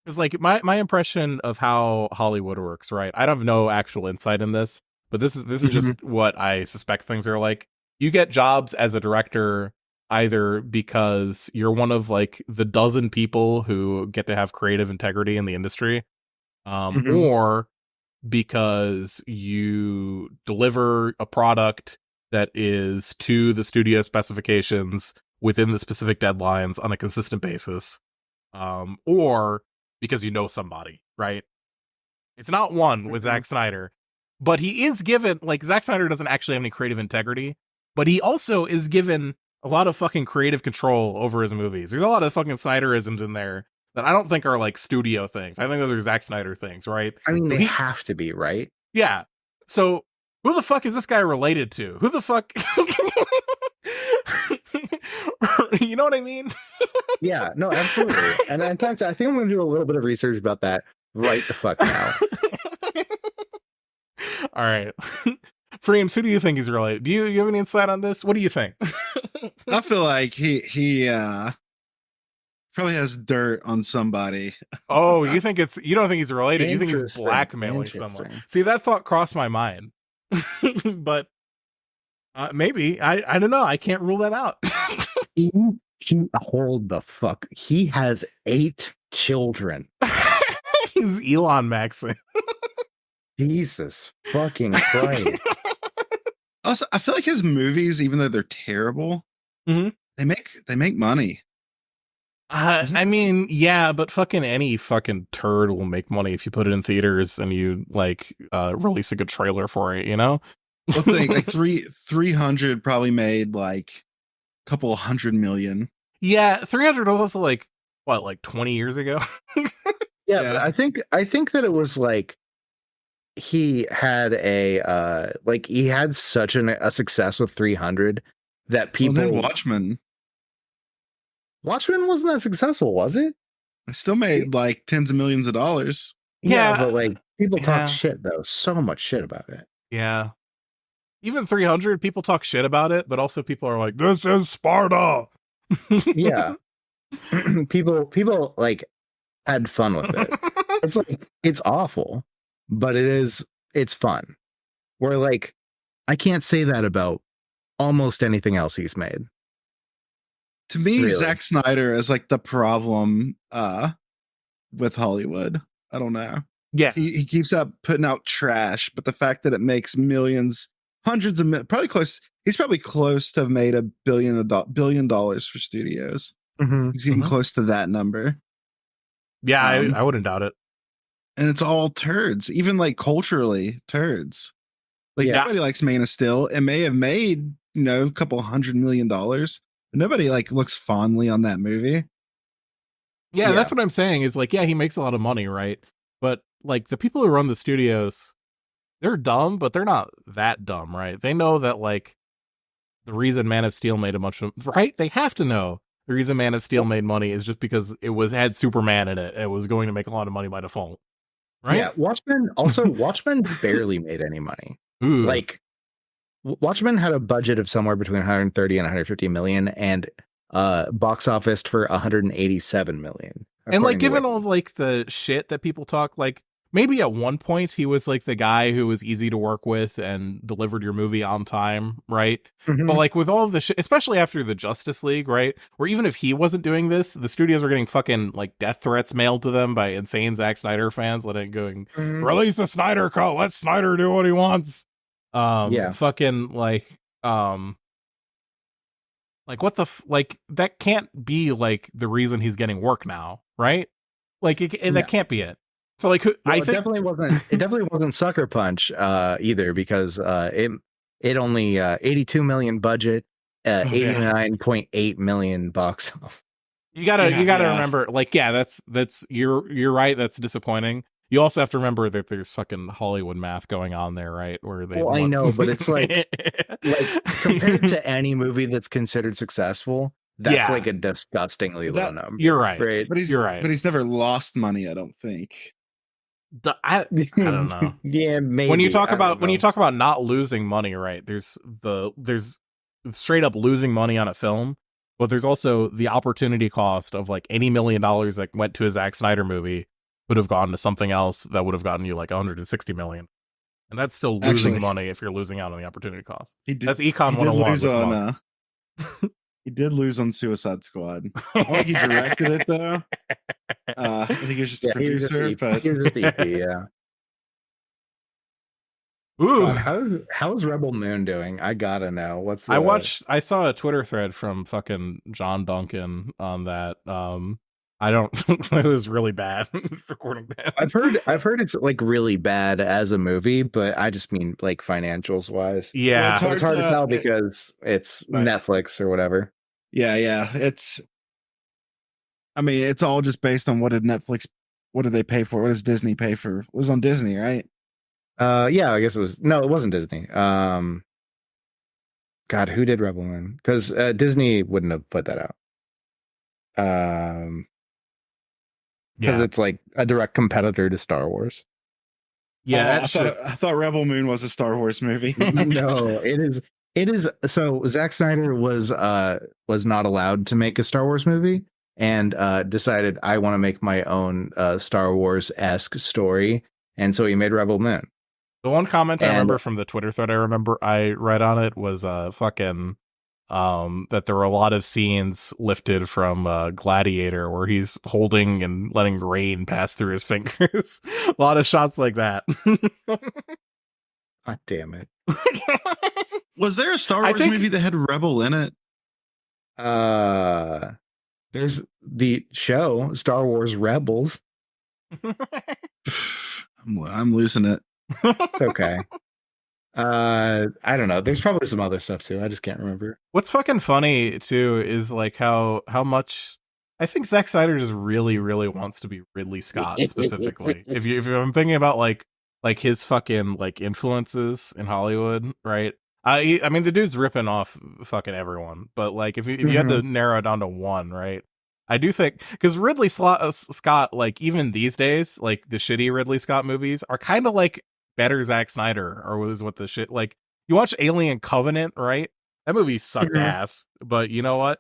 because like my impression of how Hollywood works, right? I don't have no actual insight in this, but this is just what I suspect things are like. You get jobs as a director either because you're one of like the dozen people who get to have creative integrity in the industry, or because you deliver a product that is to the studio specifications within the specific deadlines on a consistent basis, or because you know somebody, right? It's not one with Zack Snyder, but he is given, like, Zack Snyder doesn't actually have any creative integrity, but he also is given a lot of fucking creative control over his movies. There's a lot of fucking Snyderisms in there that I don't think are like studio things. I think those are Zack Snyder things, right? I mean, they have to be, right? Yeah. So who the fuck is this guy related to? Who the fuck? You know what I mean? Yeah, no, absolutely. And in fact, I think I'm going to do a little bit of research about that right the fuck now. All right. Freemz, who do you think is related? Do you have any insight on this? What do you think? I feel like he probably has dirt on somebody. Oh, you don't think he's related? You think he's blackmailing someone? See, that thought crossed my mind, but maybe I don't know. I can't rule that out. Hold the fuck. He has 8 children. He's Elon Maxing. Jesus fucking Christ. Also, I feel like his movies, even though they're terrible, they make money. I mean, yeah, but fucking any fucking turd will make money if you put it in theaters and you like release a good trailer for it, you know? I think like 300 probably made like a couple $100 million. Yeah, 300 was also like what, like 20 years ago? Yeah. I think that it was like he had he had such a success with 300 that people. Well, then Watchmen wasn't that successful, was it? It still made like tens of millions of dollars. Yeah, but like people talk shit though, so much shit about it. Yeah. Even 300 people talk shit about it, but also people are like, this is Sparta. Yeah. people like had fun with it. It's like, it's awful, but it's fun. Where like, I can't say that about almost anything else he's made. To me, Really? Zack Snyder is like the problem with Hollywood. I don't know. Yeah. He keeps up putting out trash, but the fact that it makes millions, hundreds of he's probably close to have made $1 billion for studios. He's getting close to that number. Yeah, I wouldn't doubt it. And it's all turds, even like culturally turds. Like nobody likes Man of Steel. It may have made, a couple $100 million. But nobody like looks fondly on that movie. Yeah, that's what I'm saying is like, yeah, he makes a lot of money, right? But like the people who run the studios, they're dumb, but they're not that dumb, right? They know that like the reason Man of Steel made a bunch of, right? They have to know the reason Man of Steel made money is just because it had Superman in it. It was going to make a lot of money by default, right? Yeah, Watchmen barely made any money. Ooh. Like Watchmen had a budget of somewhere between 130 and 150 million and box office for 187 million. And like given all of like the shit that people talk, like maybe at one point he was like the guy who was easy to work with and delivered your movie on time, right? But like with all of the shit, especially after the Justice League, right? Where even if he wasn't doing this, the studios were getting fucking like death threats mailed to them by insane Zack Snyder fans, going, release the Snyder cut, let Snyder do what he wants. Fucking like what the like that can't be like the reason he's getting work now, right? Like that can't be it. So like I think it definitely wasn't Sucker Punch either, because it only 82 million budget, 89.8 million box off. You gotta remember, like, that's you're right, that's disappointing. You also have to remember that there's fucking Hollywood math going on there, right? Where they I know, but it's like compared to any movie that's considered successful, that's like a disgustingly low number. You're right. But he's never lost money, I don't think. I don't know. Yeah, maybe. When you talk about not losing money, right? There's straight up losing money on a film, but there's also the opportunity cost of like any $1 million that went to a Zack Snyder movie would have gone to something else that would have gotten you like 160 million, and that's still losing money if you're losing out on the opportunity cost. That's Econ 101. He did lose on Suicide Squad. I think he directed it though. I think he was just a producer, but he was just EP, yeah. Ooh. God, how's Rebel Moon doing? I gotta know. What's the... I saw a Twitter thread from fucking John Duncan on that. I don't it was really bad recording that. I've heard it's like really bad as a movie, but I just mean like financials wise. Yeah. Well, it's hard to tell because it's right. Netflix or whatever. Yeah. I mean, it's all just based on what did they pay for? What does Disney pay for? It was on Disney, right? Yeah, I guess it was. No, it wasn't Disney. God, who did Rebel Moon? Because Disney wouldn't have put that out. Because it's like a direct competitor to Star Wars. Yeah, I thought Rebel Moon was a Star Wars movie. No, it is. It is. So Zack Snyder was not allowed to make a Star Wars movie, and decided I want to make my own Star Wars-esque story, and so he made Rebel Moon. The one comment I remember from the Twitter thread I read on it was fucking that there were a lot of scenes lifted from Gladiator where he's holding and letting rain pass through his fingers. A lot of shots like that. God damn it. Was there a Star Wars movie that had Rebel in it? There's the show Star Wars Rebels. I'm losing it. It's okay. I don't know. There's probably some other stuff too. I just can't remember. What's fucking funny too is like how much I think Zack Snyder just really, really wants to be Ridley Scott specifically. if I'm thinking about like his fucking like influences in Hollywood, right? I mean the dude's ripping off fucking everyone, but like if you had to narrow it down to one, right? I do think because Ridley Scott, like even these days, like the shitty Ridley Scott movies are kind of like better Zack Snyder, or was what the shit like. You watch Alien Covenant, right? That movie sucked ass, but you know what?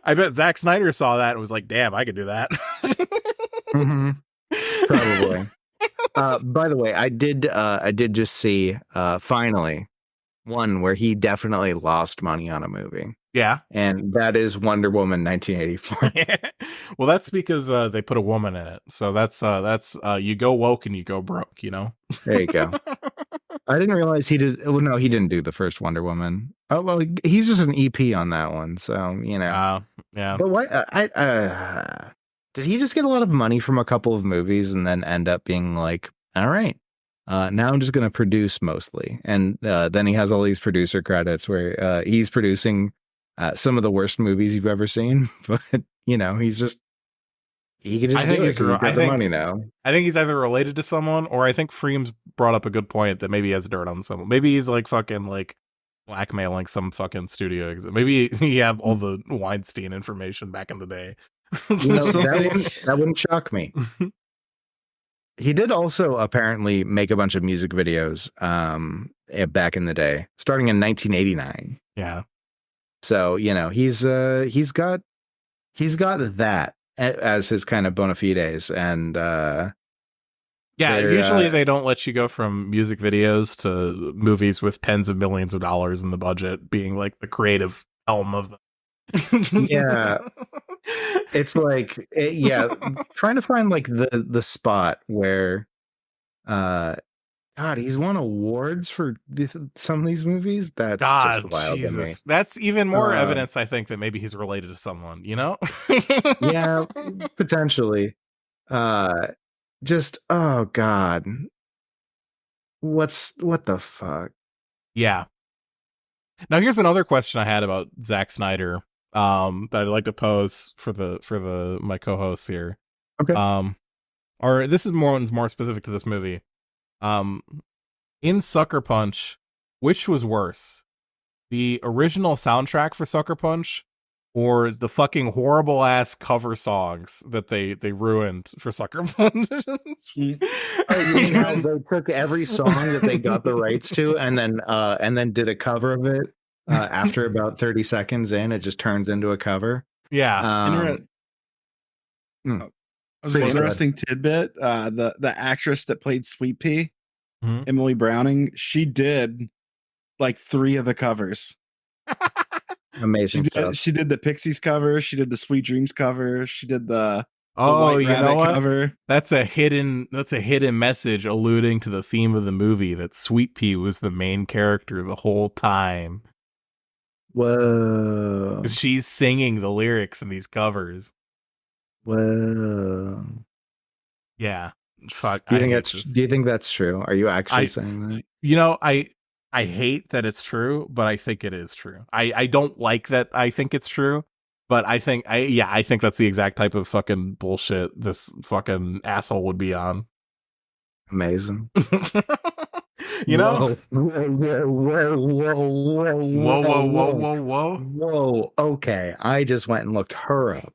I bet Zack Snyder saw that and was like, "Damn, I could do that." Probably. By the way, I did just see finally one where he definitely lost money on a movie. Yeah. And that is Wonder Woman 1984. Well, that's because they put a woman in it. So that's you go woke and you go broke, you know? There you go. I didn't realize he did. Well, no, he didn't do the first Wonder Woman. Oh, well, he's just an EP on that one. So, you know. Yeah. But what, did he just get a lot of money from a couple of movies and then end up being like, all right, now I'm just going to produce mostly. And then he has all these producer credits where he's producing some of the worst movies you've ever seen. But, you know, he can just do it because he's got the money now. I think he's either related to someone, or I think Freemz brought up a good point that maybe he has dirt on someone. Maybe he's like fucking like blackmailing some fucking studio exit. Maybe he had all the Weinstein information back in the day. You know, that wouldn't shock me. He did also apparently make a bunch of music videos back in the day, starting in 1989. Yeah. So, you know, he's got that as his kind of bona fides, and usually they don't let you go from music videos to movies with tens of millions of dollars in the budget being like the creative helm of them. Yeah. It's like trying to find like the spot where God, he's won awards for some of these movies. That's just wild to me. That's even more evidence, I think, that maybe he's related to someone, you know? Yeah, potentially. Just, oh God. What the fuck? Yeah. Now here's another question I had about Zack Snyder that I'd like to pose for my co-hosts here. Okay. Or this is more specific to this movie. In Sucker Punch, which was worse? The original soundtrack for Sucker Punch, or the fucking horrible ass cover songs that they ruined for Sucker Punch? You mean how they took every song that they got the rights to and then did a cover of it after about 30 seconds in, it just turns into a cover. Yeah. Was an interesting tidbit. The actress that played Sweet Pea, Emily Browning, she did like 3 of the covers. Amazing stuff. She did the Pixies cover. She did the Sweet Dreams cover. She did the Oh, White you Rabbit know what? cover. That's a hidden message alluding to the theme of the movie that Sweet Pea was the main character the whole time. Whoa. 'Cause she's singing the lyrics in these covers. Whoa. Yeah. Fuck. Do you think that's true? Are you actually saying that? You know, I hate that it's true, but I think it is true. I don't like that I think it's true, but I think that's the exact type of fucking bullshit this fucking asshole would be on. Amazing. You know? Whoa. Whoa. Okay. I just went and looked her up.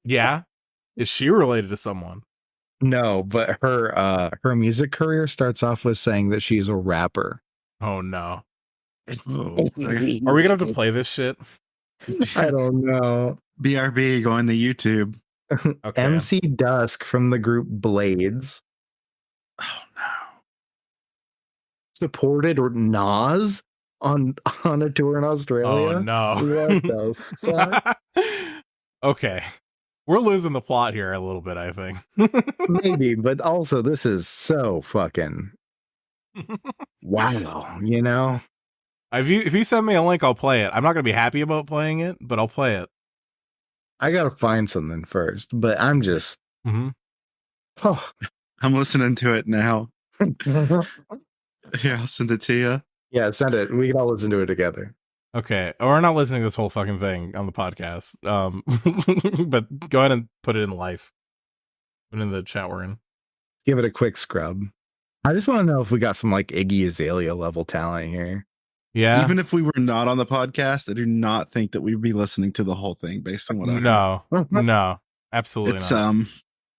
Yeah. Is she related to someone? No, but her music career starts off with saying that she's a rapper. Oh no. Oh, Are we gonna have to play this shit? I don't know. BRB going to YouTube. Okay. MC Dusk from the group Blades Oh no. supported Nas on a tour in Australia. Oh no. What the fuck? Okay. We're losing the plot here a little bit, I think. Maybe, but also this is so fucking wow, you know? If you send me a link, I'll play it. I'm not gonna be happy about playing it, but I'll play it. I gotta find something first, but I'm just oh. I'm listening to it now. Here, I'll send it to you. Yeah, send it. We can all listen to it together. Okay, we're not listening to this whole fucking thing on the podcast. But go ahead and put it in live. Put it in the chat we're in. Give it a quick scrub. I just want to know if we got some like Iggy Azalea level talent here. Yeah. Even if we were not on the podcast, I do not think that we'd be listening to the whole thing based on what I heard. No, absolutely It's not.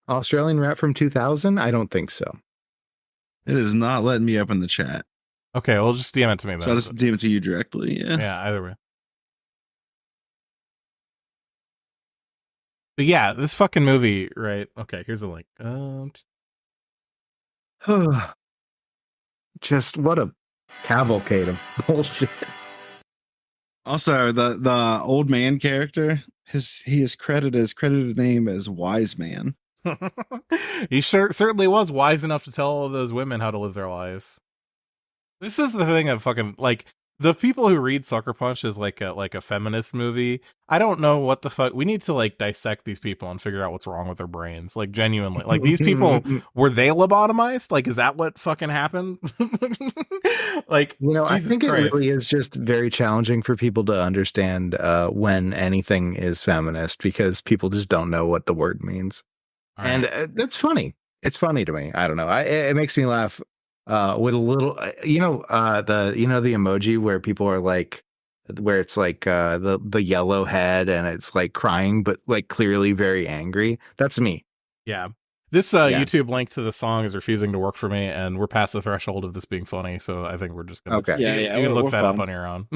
Australian rap from 2000? I don't think so. It is not letting me open the chat. Okay, well, just DM it to me then. So I'll just DM it to you directly. Yeah. Yeah, either way. But yeah, this fucking movie, right? Okay, here's the link. Just what a cavalcade of bullshit. Also, the old man character, his credited name as Wise Man. He certainly was wise enough to tell all those women how to live their lives. This is the thing that fucking, like, the people who read Sucker Punch is like a feminist movie. I don't know what the fuck. We need to like dissect these people and figure out what's wrong with their brains. Like, genuinely, like, these people, were they lobotomized? Like, is that what fucking happened? Like, you know, Jesus I think Christ. it really is just very challenging for people to understand when anything is feminist because people just don't know what the word means. All And right. that's funny. It's funny to me. I don't know. It makes me laugh with a little, the emoji where people are like, where it's like the yellow head and it's like crying, but like clearly very angry. That's me. Yeah. This YouTube link to the song is refusing to work for me, and we're past the threshold of this being funny. So I think we're just gonna. Okay. Yeah. You can look we're that fine. up on your own.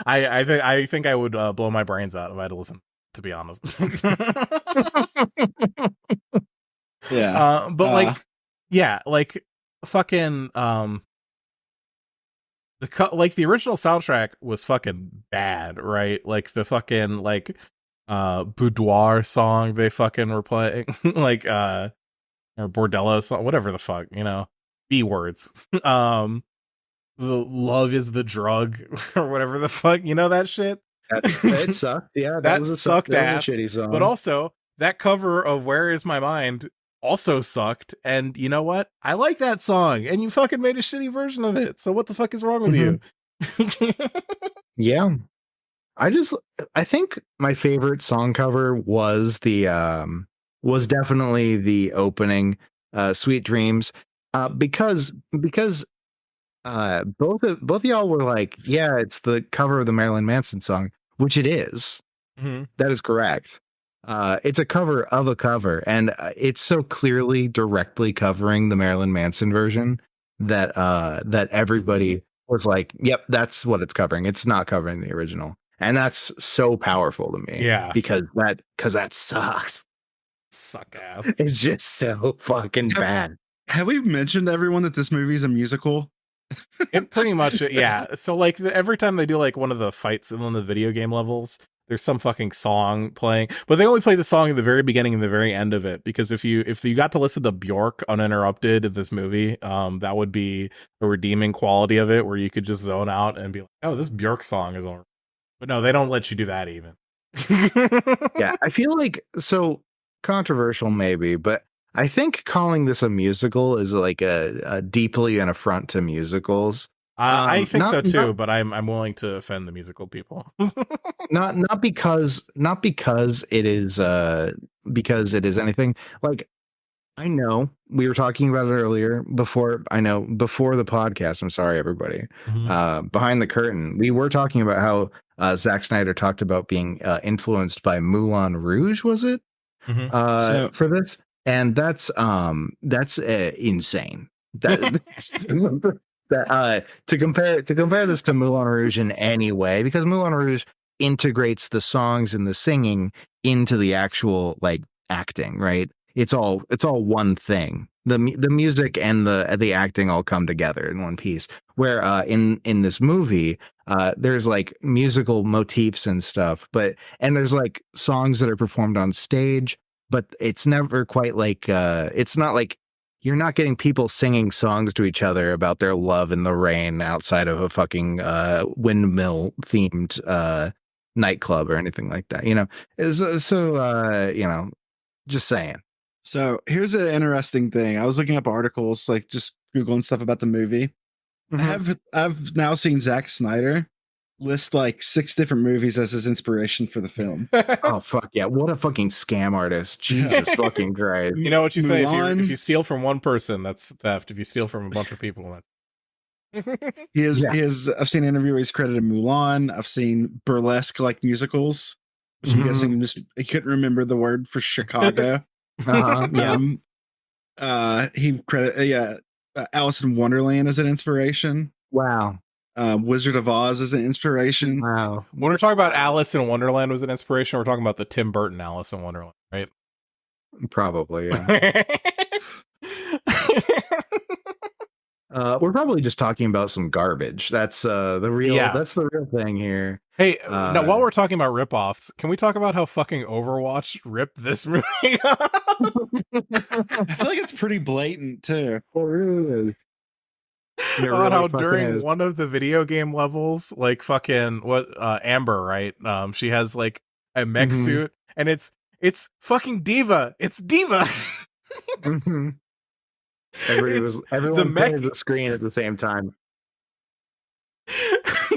I think I would blow my brains out if I had to listen. To be honest. Yeah. But like, yeah, like fucking the original soundtrack was fucking bad, right? Like the fucking like boudoir song they fucking were playing, like or bordello song, whatever the fuck, you know, B words. The love is the drug or whatever the fuck, you know, that shit. It sucked. Yeah, that sucked ass. Shitty song. But also that cover of Where Is My Mind also sucked. And you know what? I like that song, and you fucking made a shitty version of it. So what the fuck is wrong with you? Yeah. I think my favorite song cover was was definitely the opening, Sweet Dreams, because both of y'all were like, yeah, it's the cover of the Marilyn Manson song, which it is. Mm-hmm. That is correct. It's a cover of a cover, and it's so clearly directly covering the Marilyn Manson version that everybody was like, yep, that's what it's covering. It's not covering the original. And that's so powerful to me. Yeah. Because that sucks. Suck ass. It's just so fucking bad. Have we mentioned to everyone that this movie is a musical? It pretty much, yeah. So like every time they do like one of the fights in one of the video game levels, there's some fucking song playing, but they only play the song at the very beginning and the very end of it, because if you got to listen to Bjork uninterrupted in this movie, that would be a redeeming quality of it, where you could just zone out and be like, oh, this Bjork song is over. But no, they don't let you do that even. Yeah, I feel like, so controversial maybe, but I think calling this a musical is like a deeply an affront to musicals. I think so too, not, but I'm willing to offend the musical people. not because it is anything like, I know we were talking about it earlier before the podcast. I'm sorry, everybody. Behind the curtain, we were talking about how Zack Snyder talked about being influenced by Moulin Rouge, was it? For this, and that's insane. To compare this to Moulin Rouge in any way, because Moulin Rouge integrates the songs and the singing into the actual like acting, right? It's all one thing. The music and the acting all come together in one piece. Where in this movie, there's like musical motifs and stuff, and there's like songs that are performed on stage, but it's never quite like it's not like, you're not getting people singing songs to each other about their love in the rain outside of a fucking windmill themed nightclub or anything like that. You know, just saying. So here's an interesting thing. I was looking up articles, like just Googling stuff about the movie. I've now seen Zack Snyder list like 6 different movies as his inspiration for the film. Oh fuck yeah! What a fucking scam artist! Jesus fucking Christ! You know what you say? Mulan. If you steal from one person, that's theft. If you steal from a bunch of people, that's He is. I've seen an interview where he's credited Mulan. I've seen burlesque like musicals, which I'm guessing just he couldn't remember the word for Chicago. He credit Alice in Wonderland as an inspiration. Wow. Wizard of Oz as an inspiration. Wow. When we're talking about Alice in Wonderland was an inspiration, we're talking about the Tim Burton Alice in Wonderland, right? Probably, yeah. We're probably just talking about some garbage. That's the real thing here. Hey, now while we're talking about ripoffs, can we talk about how fucking Overwatch ripped this movie? I feel like it's pretty blatant too. Oh, really? How during one of the video game levels, like fucking Amber, right? She has like a mech suit, and it's fucking Diva. It's Diva. Everyone painted the screen at the same time.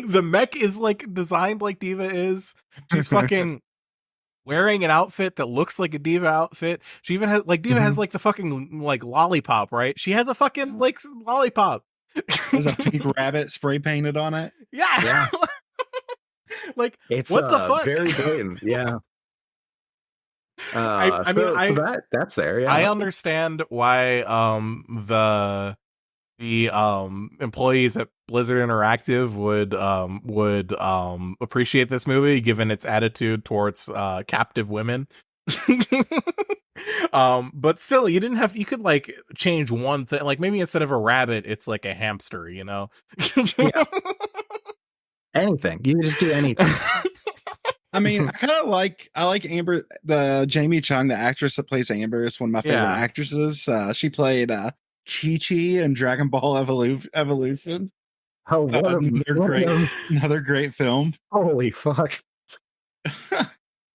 The mech is like designed like Diva is. She's fucking wearing an outfit that looks like a Diva outfit. She even has like Diva has like the fucking like lollipop, right? She has a fucking like lollipop. There's a pink rabbit spray painted on it. Yeah. Like, it's what the fuck? Very blatant. Yeah. That's there. Yeah. I understand why the employees at Blizzard Interactive would appreciate this movie, given its attitude towards captive women. But still, you could like change one thing, like maybe instead of a rabbit it's like a hamster, you know. Yeah. Anything, you can just do anything. I mean, I like Amber, the Jamie Chung, the actress that plays Amber, is one of my favorite actresses. She played Chi-Chi in Dragon Ball Evolution. Oh, another great film. Holy fuck.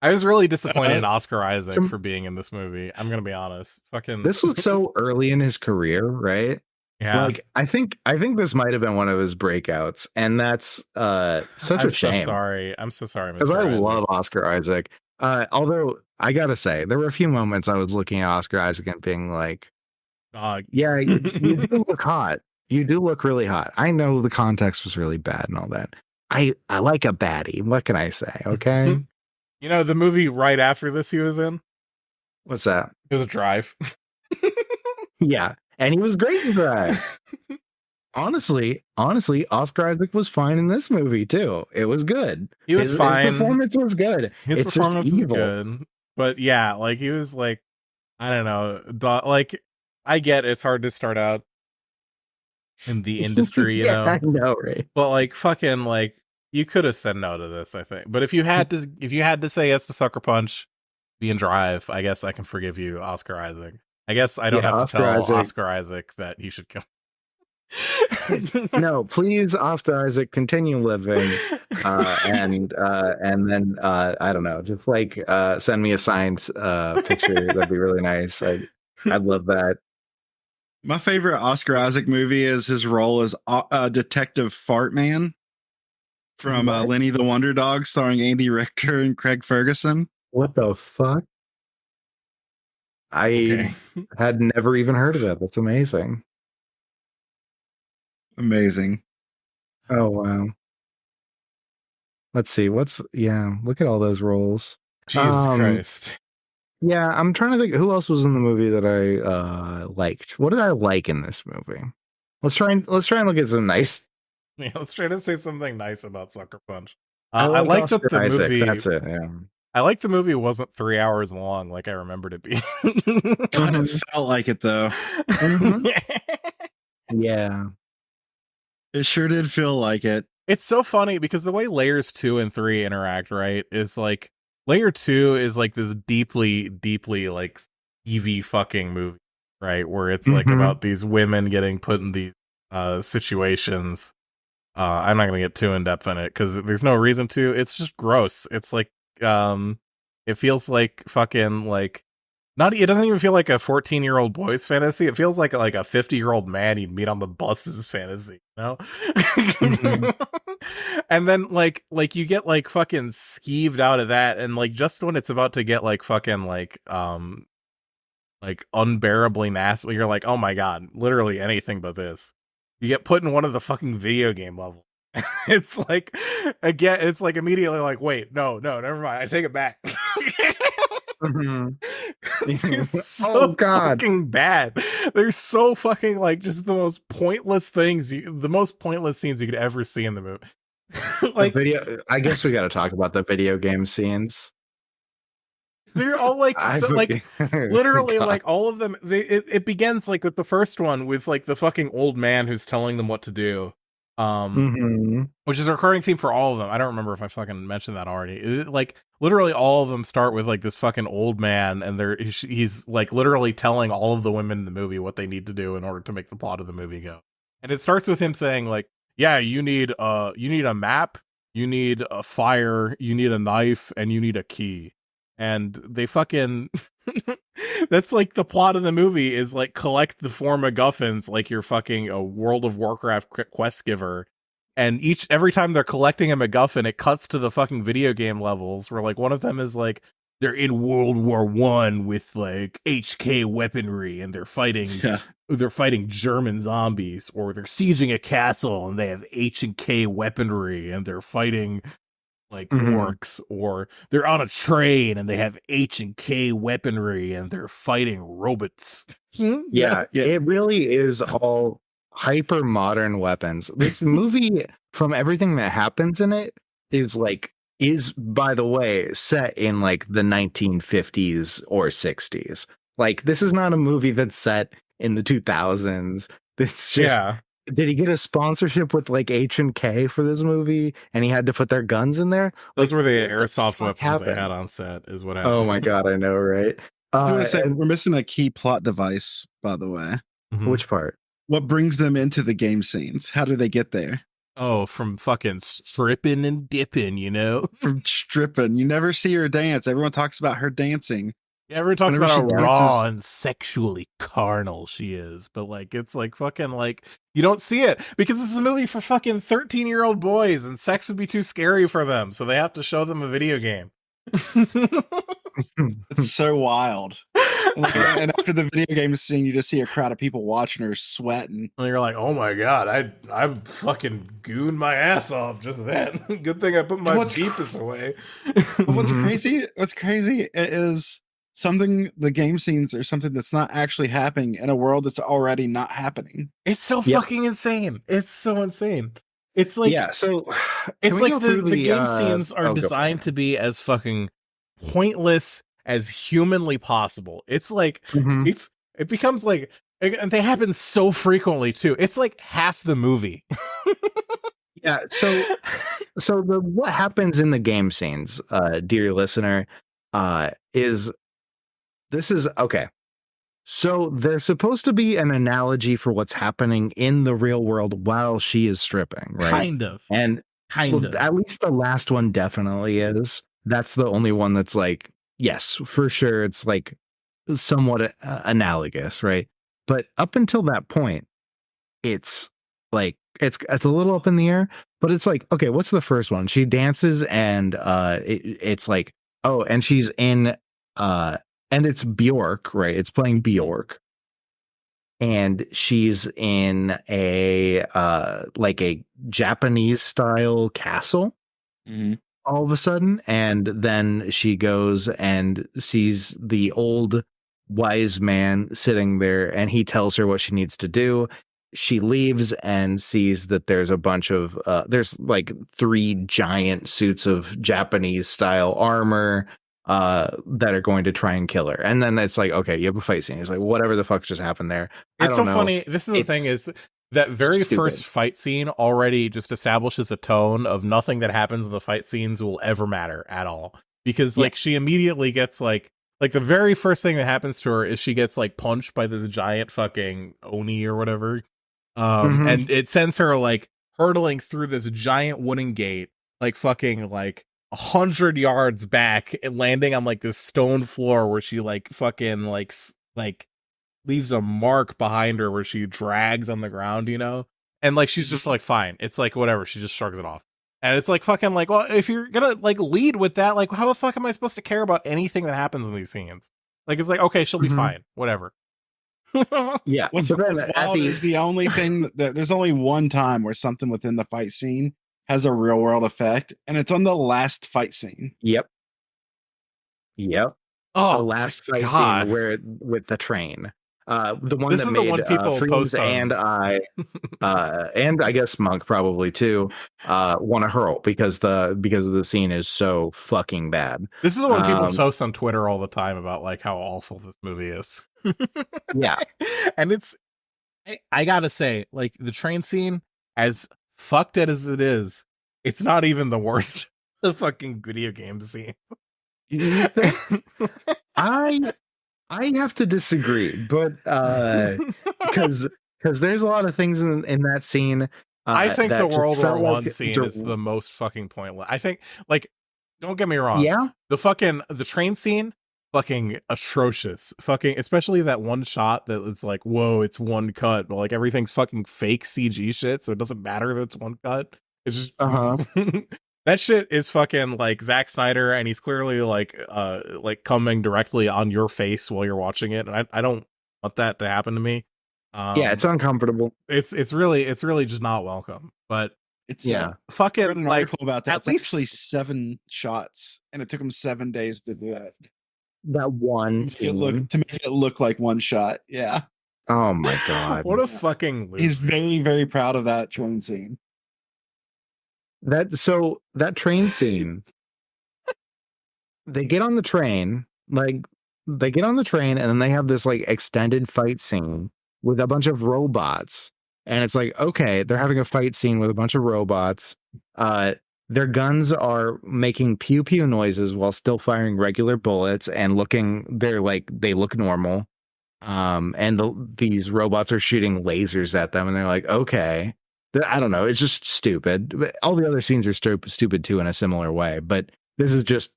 I was really disappointed in Oscar Isaac for being in this movie. I'm gonna be honest. Fucking this was so early in his career, right? Yeah. Like I think this might have been one of his breakouts, and that's such a shame. I'm so sorry, because I love Oscar Isaac. Although I gotta say, there were a few moments I was looking at Oscar Isaac and being like, yeah, you do look hot. You do look really hot. I know the context was really bad and all that. I like a baddie. What can I say? Okay. You know, the movie right after this he was in? What's that? It was a Drive. Yeah. And he was great in Drive. Honestly, Oscar Isaac was fine in this movie too. It was good. He was fine. His performance was good. His performance was good. But yeah, like he was like, I don't know, like I get it's hard to start out in the industry, you know. I know, right? But like fucking like you could have said no to this, I think. But if you had to say yes to Sucker Punch, be in Drive, I guess I can forgive you, Oscar Isaac. I guess I don't have to tell Oscar Isaac that he should kill. No, please, Oscar Isaac, continue living, and then I don't know, just like send me a signed picture. That'd be really nice. I'd love that. My favorite Oscar Isaac movie is his role as Detective Fartman from Lenny the Wonder Dog, starring Andy Richter and Craig Ferguson. What the fuck? I had never even heard of it. That's amazing. Amazing. Oh wow. Let's see. Look at all those roles. Jesus Christ. Yeah, I'm trying to think who else was in the movie that I liked. What did I like in this movie? Let's try and look at some nice. Yeah, let's try to say something nice about Sucker Punch. I like that the Isaac, movie. That's it. Yeah. I like the movie wasn't 3 hours long like I remembered it being. Kind of felt like it though. Yeah. It sure did feel like it. It's so funny because the way layers 2 and 3 interact, right, is like layer 2 is like this deeply, deeply like EV fucking movie, right? Where it's like about these women getting put in these situations. I'm not gonna get too in depth in it because there's no reason to. It's just gross. It's like it feels like fucking like it doesn't even feel like a 14-year-old boy's fantasy. It feels like a 50-year-old man you'd meet on the bus's fantasy, you know? And then like you get like fucking skeeved out of that, and like just when it's about to get like fucking like unbearably nasty, you're like, oh my god, literally anything but this. You get put in one of the fucking video game levels. It's like again, it's like immediately like, wait, no, never mind. I take it back. It's so fucking bad. They're so fucking like just the most pointless things, the most pointless scenes you could ever see in the movie. Like I guess we got to talk about the video game scenes. They're all like literally like all of them. It begins like with the first one with like the fucking old man who's telling them what to do. Which is a recurring theme for all of them. I don't remember if I fucking mentioned that already. Like literally all of them start with like this fucking old man, and he's like literally telling all of the women in the movie what they need to do in order to make the plot of the movie go. And it starts with him saying like, yeah, you need a map, you need a fire, you need a knife, and you need a key. And they fucking that's like the plot of the movie is like collect the 4 MacGuffins like you're fucking a World of Warcraft quest giver. And every time they're collecting a MacGuffin, it cuts to the fucking video game levels where like one of them is like they're in World War I with like HK weaponry and they're fighting German zombies, or they're sieging a castle and they have H&K weaponry and they're fighting like orcs, or they're on a train and they have H&K weaponry and they're fighting robots. Yeah, it really is all hyper modern weapons. This movie, from everything that happens in it, is by the way set in like the 1950s or 60s. Like this is not a movie that's set in the 2000s. It's just Did he get a sponsorship with like H&K for this movie and he had to put their guns in there? Those were the airsoft weapons they had on set is what happened. Oh my god, I know, right? We're missing a key plot device, by the way. Which part? What brings them into the game scenes? How do they get there? Oh, from fucking stripping and dipping, you know? From stripping. You never see her dance. Everyone talks about her dancing. Everyone talks about how raw and sexually carnal she is, but like it's like fucking like you don't see it because this is a movie for fucking 13-year-old boys and sex would be too scary for them, so they have to show them a video game. It's so wild. And after the video game scene, you just see a crowd of people watching her sweating. And you're like, oh my god, I fucking gooned my ass off just then. Good thing I put my beepus away. What's crazy is the game scenes are something that's not actually happening in a world that's already not happening. It's so fucking insane. It's so insane. It's like so it's like the game scenes are designed to be as fucking pointless as humanly possible. It's like it becomes like And they happen so frequently too. It's like half the movie. Yeah, so what happens in the game scenes, dear listener, is okay. So there's supposed to be an analogy for what's happening in the real world while she is stripping, right? Kind of. And at least the last one definitely is. That's the only one that's like, yes, for sure. It's like somewhat analogous, right? But up until that point, it's like, it's a little up in the air, but it's like, okay, what's the first one? She dances and it's like, oh, and she's in and it's Bjork, right? It's playing Bjork. And she's in a like a Japanese style castle all of a sudden. And then she goes and sees the old wise man sitting there, and he tells her what she needs to do. She leaves and sees that there's a bunch of there's like 3 giant suits of Japanese style armor that are going to try and kill her. And then it's like, okay, you have a fight scene. It's like, whatever the fuck just happened there. It's so funny. This is the thing, is that very first fight scene already just establishes a tone of nothing that happens in the fight scenes will ever matter at all. Because like she immediately gets like the very first thing that happens to her is she gets like punched by this giant fucking Oni or whatever. And it sends her like hurtling through this giant wooden gate, like fucking like 100 yards back, and landing on like this stone floor where she like fucking like leaves a mark behind her where she drags on the ground, you know? And like she's just like, fine. It's like whatever. She just shrugs it off. And it's like fucking like, well, if you're gonna like lead with that, like how the fuck am I supposed to care about anything that happens in these scenes? Like it's like, okay, she'll be fine, whatever. Yeah. What's wild is the only thing that there's only one time where something within the fight scene has a real world effect, and it's on the last fight scene. Yep. Oh, the last fight scene where with the train. The one this that is made the one people Freemz post on. and I guess Monk probably too want to hurl because the scene is so fucking bad. This is the one people post on Twitter all the time about like how awful this movie is. Yeah. And it's, I gotta say, like the train scene, as fucked as it is, it's not even the worst the fucking video game scene. I have to disagree, but because there's a lot of things in that scene. I think the World War One like scene is the most fucking pointless. I think, like, don't get me wrong. Yeah, the train scene, fucking atrocious. Fucking, especially that one shot that it's like, whoa, it's one cut, but like everything's fucking fake CG shit, so it doesn't matter that it's one cut. It's just that shit is fucking like Zack Snyder, and he's clearly like coming directly on your face while you're watching it, and I don't want that to happen to me. Yeah, it's uncomfortable. It's really just not welcome. But it's fucking like about that. At least actually 7 shots, and it took him 7 days to do that. That one to make it look like one shot. Yeah. Oh my god. What a fucking loser. He's very, very proud of that train scene. That train scene. They get on the train, and then they have this like extended fight scene with a bunch of robots. And it's like, okay, they're having a fight scene with a bunch of robots. Their guns are making pew pew noises while still firing regular bullets and they look normal. And these robots are shooting lasers at them, and they're like, okay. I don't know. It's just stupid. All the other scenes are stupid too in a similar way, but this is just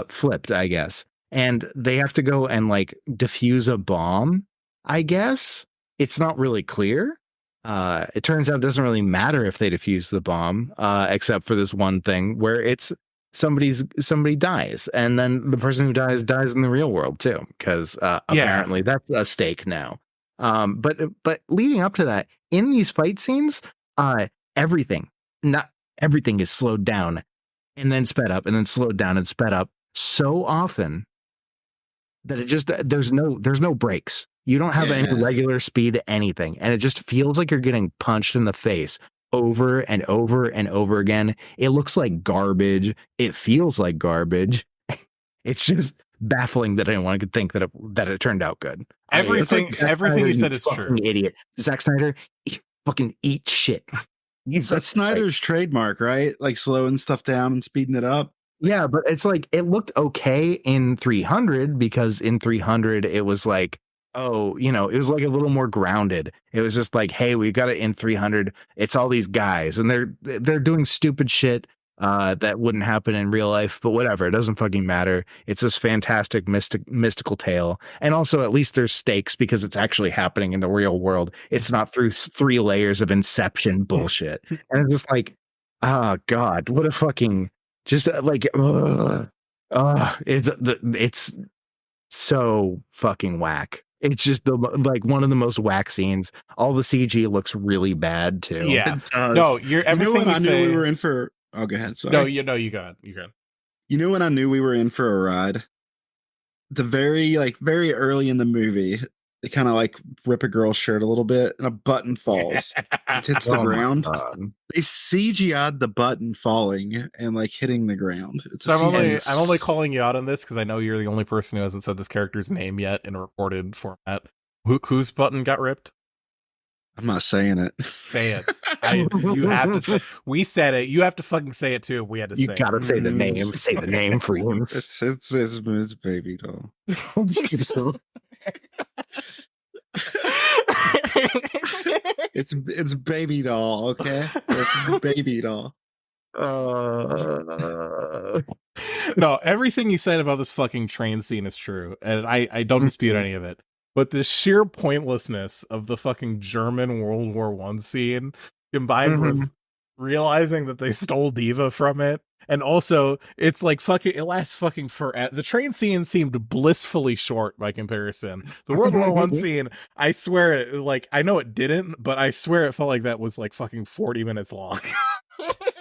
flipped, I guess. And they have to go and like defuse a bomb, I guess. It's not really clear. It turns out it doesn't really matter if they defuse the bomb, except for this one thing where it's somebody dies, and then the person who dies in the real world too, because apparently that's a stake now. But leading up to that, in these fight scenes, everything is slowed down and then sped up and then slowed down and sped up so often that it just there's no breaks. You don't have any regular speed anything, and it just feels like you're getting punched in the face over and over and over again. It looks like garbage. It feels like garbage. It's just baffling that anyone could think that it turned out good. Everything you said is true. Idiot. Zack Snyder, fucking eat shit. That's Snyder's trademark, right? Like slowing stuff down and speeding it up. Yeah, but it's like it looked okay in 300 because in 300 it was like, oh, you know, it was like a little more grounded. It was just like, hey, we got it in 300. It's all these guys and they're doing stupid shit that wouldn't happen in real life, but whatever, it doesn't fucking matter. It's this fantastic mystical tale, and also at least there's stakes because it's actually happening in the real world. It's not through 3 layers of Inception bullshit, and it's just like, oh god, what a fucking just like, it's so fucking whack. It's just like one of the most whack scenes. All the CG looks really bad too. Yeah, no, you're everything I knew we were in for. Oh, go ahead. Sorry. No, you got. You know when I knew we were in for a ride? The very early in the movie, they kind of like rip a girl's shirt a little bit, and a button falls. It hits the ground. They CGI'd the button falling and like hitting the ground. I'm only calling you out on this because I know you're the only person who hasn't said this character's name yet in a recorded format. Whose button got ripped? I'm not saying it. Say it. You have to say. We said it. You have to fucking say it too. If we had to say. You gotta say the name. Say the name, Freemz. It's baby doll. It's baby doll. Okay, it's baby doll. No, everything you said about this fucking train scene is true, and I don't dispute any of it. But the sheer pointlessness of the fucking German World War I scene, combined with realizing that they stole Diva from it, and also it's like fucking it lasts fucking forever. The train scene seemed blissfully short by comparison. The World War I scene, I swear it, like I know it didn't, but I swear it felt like that was like fucking 40 minutes long.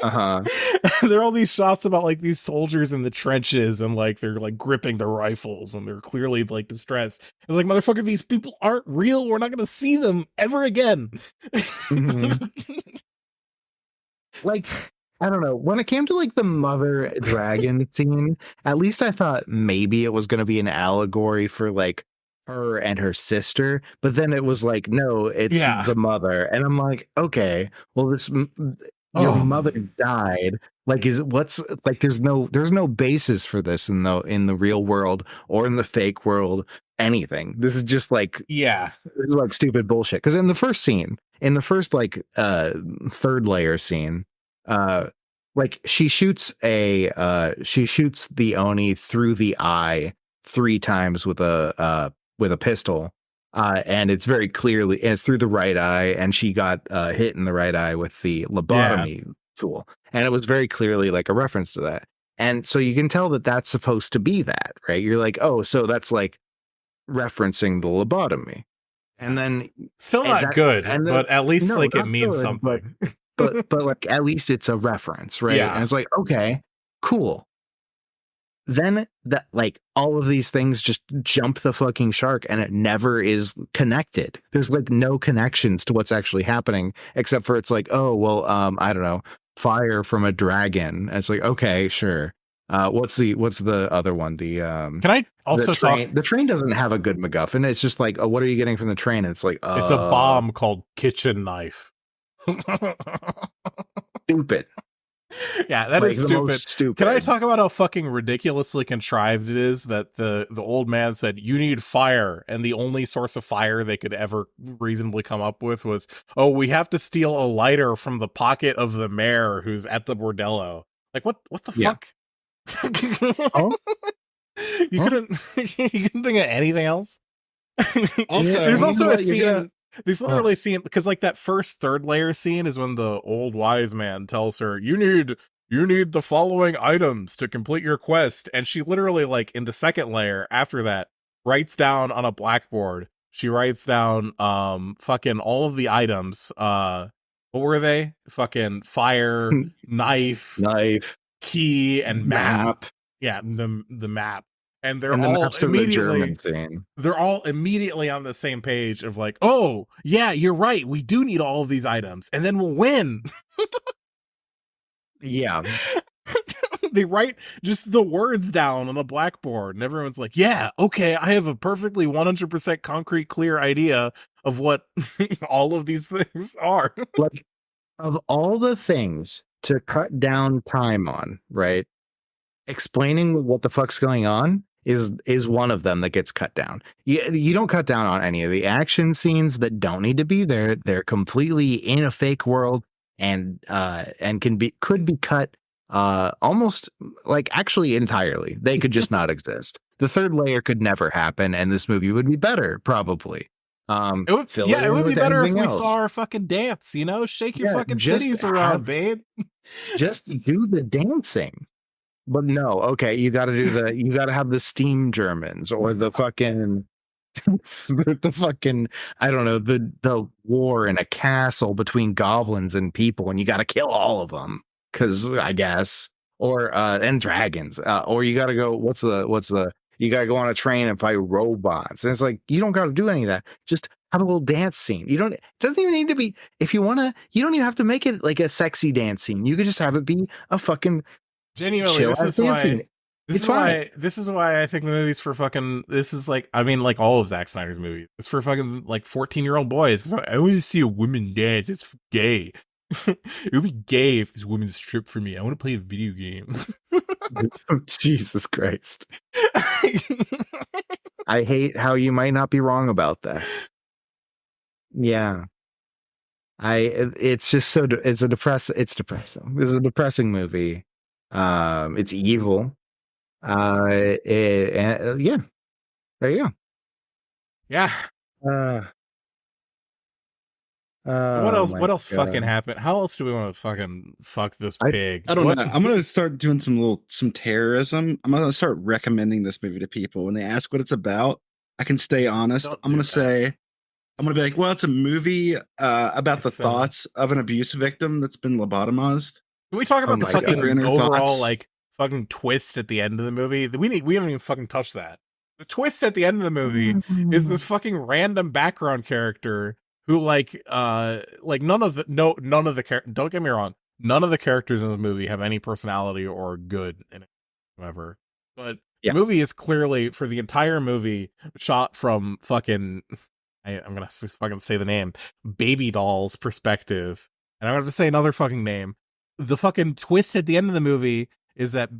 There are all these shots about like these soldiers in the trenches and like they're like gripping their rifles and they're clearly like distressed. It's like, motherfucker, these people aren't real. We're not gonna see them ever again. Like, I don't know. When it came to like the mother dragon scene, at least I thought maybe it was gonna be an allegory for like her and her sister, but then it was like, no, it's the mother, and I'm like, okay, well, this your mother died. Like, what's like? There's no basis for this in the real world or in the fake world. Anything. This is just like this is like stupid bullshit. Because in the first scene, in the first like third layer scene, like she shoots the Oni through the eye 3 times with a pistol. And it's very clearly, and it's through the right eye, and she got hit in the right eye with the lobotomy tool, and it was very clearly like a reference to that. And so you can tell that that's supposed to be that, right? You're like, oh, so that's like referencing the lobotomy, and then still not good, but at least like it means good, something. but like at least it's a reference, right? Yeah. And it's like, okay, cool. Then that like all of these things just jump the fucking shark and it never is connected. There's like no connections to what's actually happening except for it's like, oh, well, I don't know, fire from a dragon. And it's like, okay, sure. What's the other one? Can I also talk? The train doesn't have a good MacGuffin. It's just like, oh, what are you getting from the train? And it's like, it's a bomb called kitchen knife. Stupid. Yeah, that is stupid. Can I talk about how fucking ridiculously contrived it is that the old man said, you need fire, and the only source of fire they could ever reasonably come up with was, oh, we have to steal a lighter from the pocket of the mayor who's at the bordello. Like, what the fuck? You couldn't think of anything else? Also, there's also a scene. There's literally a scene because like that first third layer scene is when the old wise man tells her, you need the following items to complete your quest. And she literally like in the second layer after that writes down on a blackboard. She writes down fucking all of the items. What were they? Fucking fire, knife, key, and map. Yeah, the map. And they're all immediately on the same page of like, oh yeah, you're right, we do need all of these items, and then we'll win. Yeah. They write just the words down on a blackboard, and everyone's like, yeah, okay, I have a perfectly 100% concrete, clear idea of what all of these things are. Like, of all the things to cut down time on, right? Explaining what the fuck's going on is one of them that gets cut down. You don't cut down on any of the action scenes that don't need to be there. They're completely in a fake world and could be cut almost like actually entirely. They could just not exist. The third layer could never happen, and this movie would be better, probably. It would be better if we saw our fucking dance, you know? Shake your fucking titties around, babe. Just do the dancing. But no, okay, you gotta have the steam Germans or the fucking the fucking, I don't know, the war in a castle between goblins and people, and you gotta kill all of them. Cause I guess, or and dragons, or you gotta go. What's the? You gotta go on a train and fight robots. And it's like you don't gotta do any of that. Just have a little dance scene. It doesn't even need to be. If you wanna, you don't even have to make it like a sexy dance scene. You could just have it be a fucking genuinely. This is why I think the movie's for fucking. This is like, I mean, like all of Zack Snyder's movies. It's for fucking like 14-year-old boys. Cause I want to see a woman dance. It's gay. It would be gay if this woman stripped for me. I want to play a video game. Jesus Christ. I hate how you might not be wrong about that. Yeah. It's just it's depressing. This is a depressing movie. It's evil. Yeah. There you go. Yeah. What else fucking happened? How else do we want to fucking fuck this pig? I don't know. I'm gonna start doing some terrorism. I'm gonna start recommending this movie to people. When they ask what it's about, I can stay honest. I'm gonna be like, well, it's a movie about the thoughts of an abuse victim that's been lobotomized. Can we talk about the fucking overall like fucking twist at the end of the movie? We haven't even fucking touched that. The twist at the end of the movie is this fucking random background character who don't get me wrong, none of the characters in the movie have any personality or good in it, whatever. But the movie is clearly, for the entire movie, shot from fucking, I'm gonna fucking say the name, Baby Doll's perspective. And I'm gonna have to say another fucking name. The fucking twist at the end of the movie is that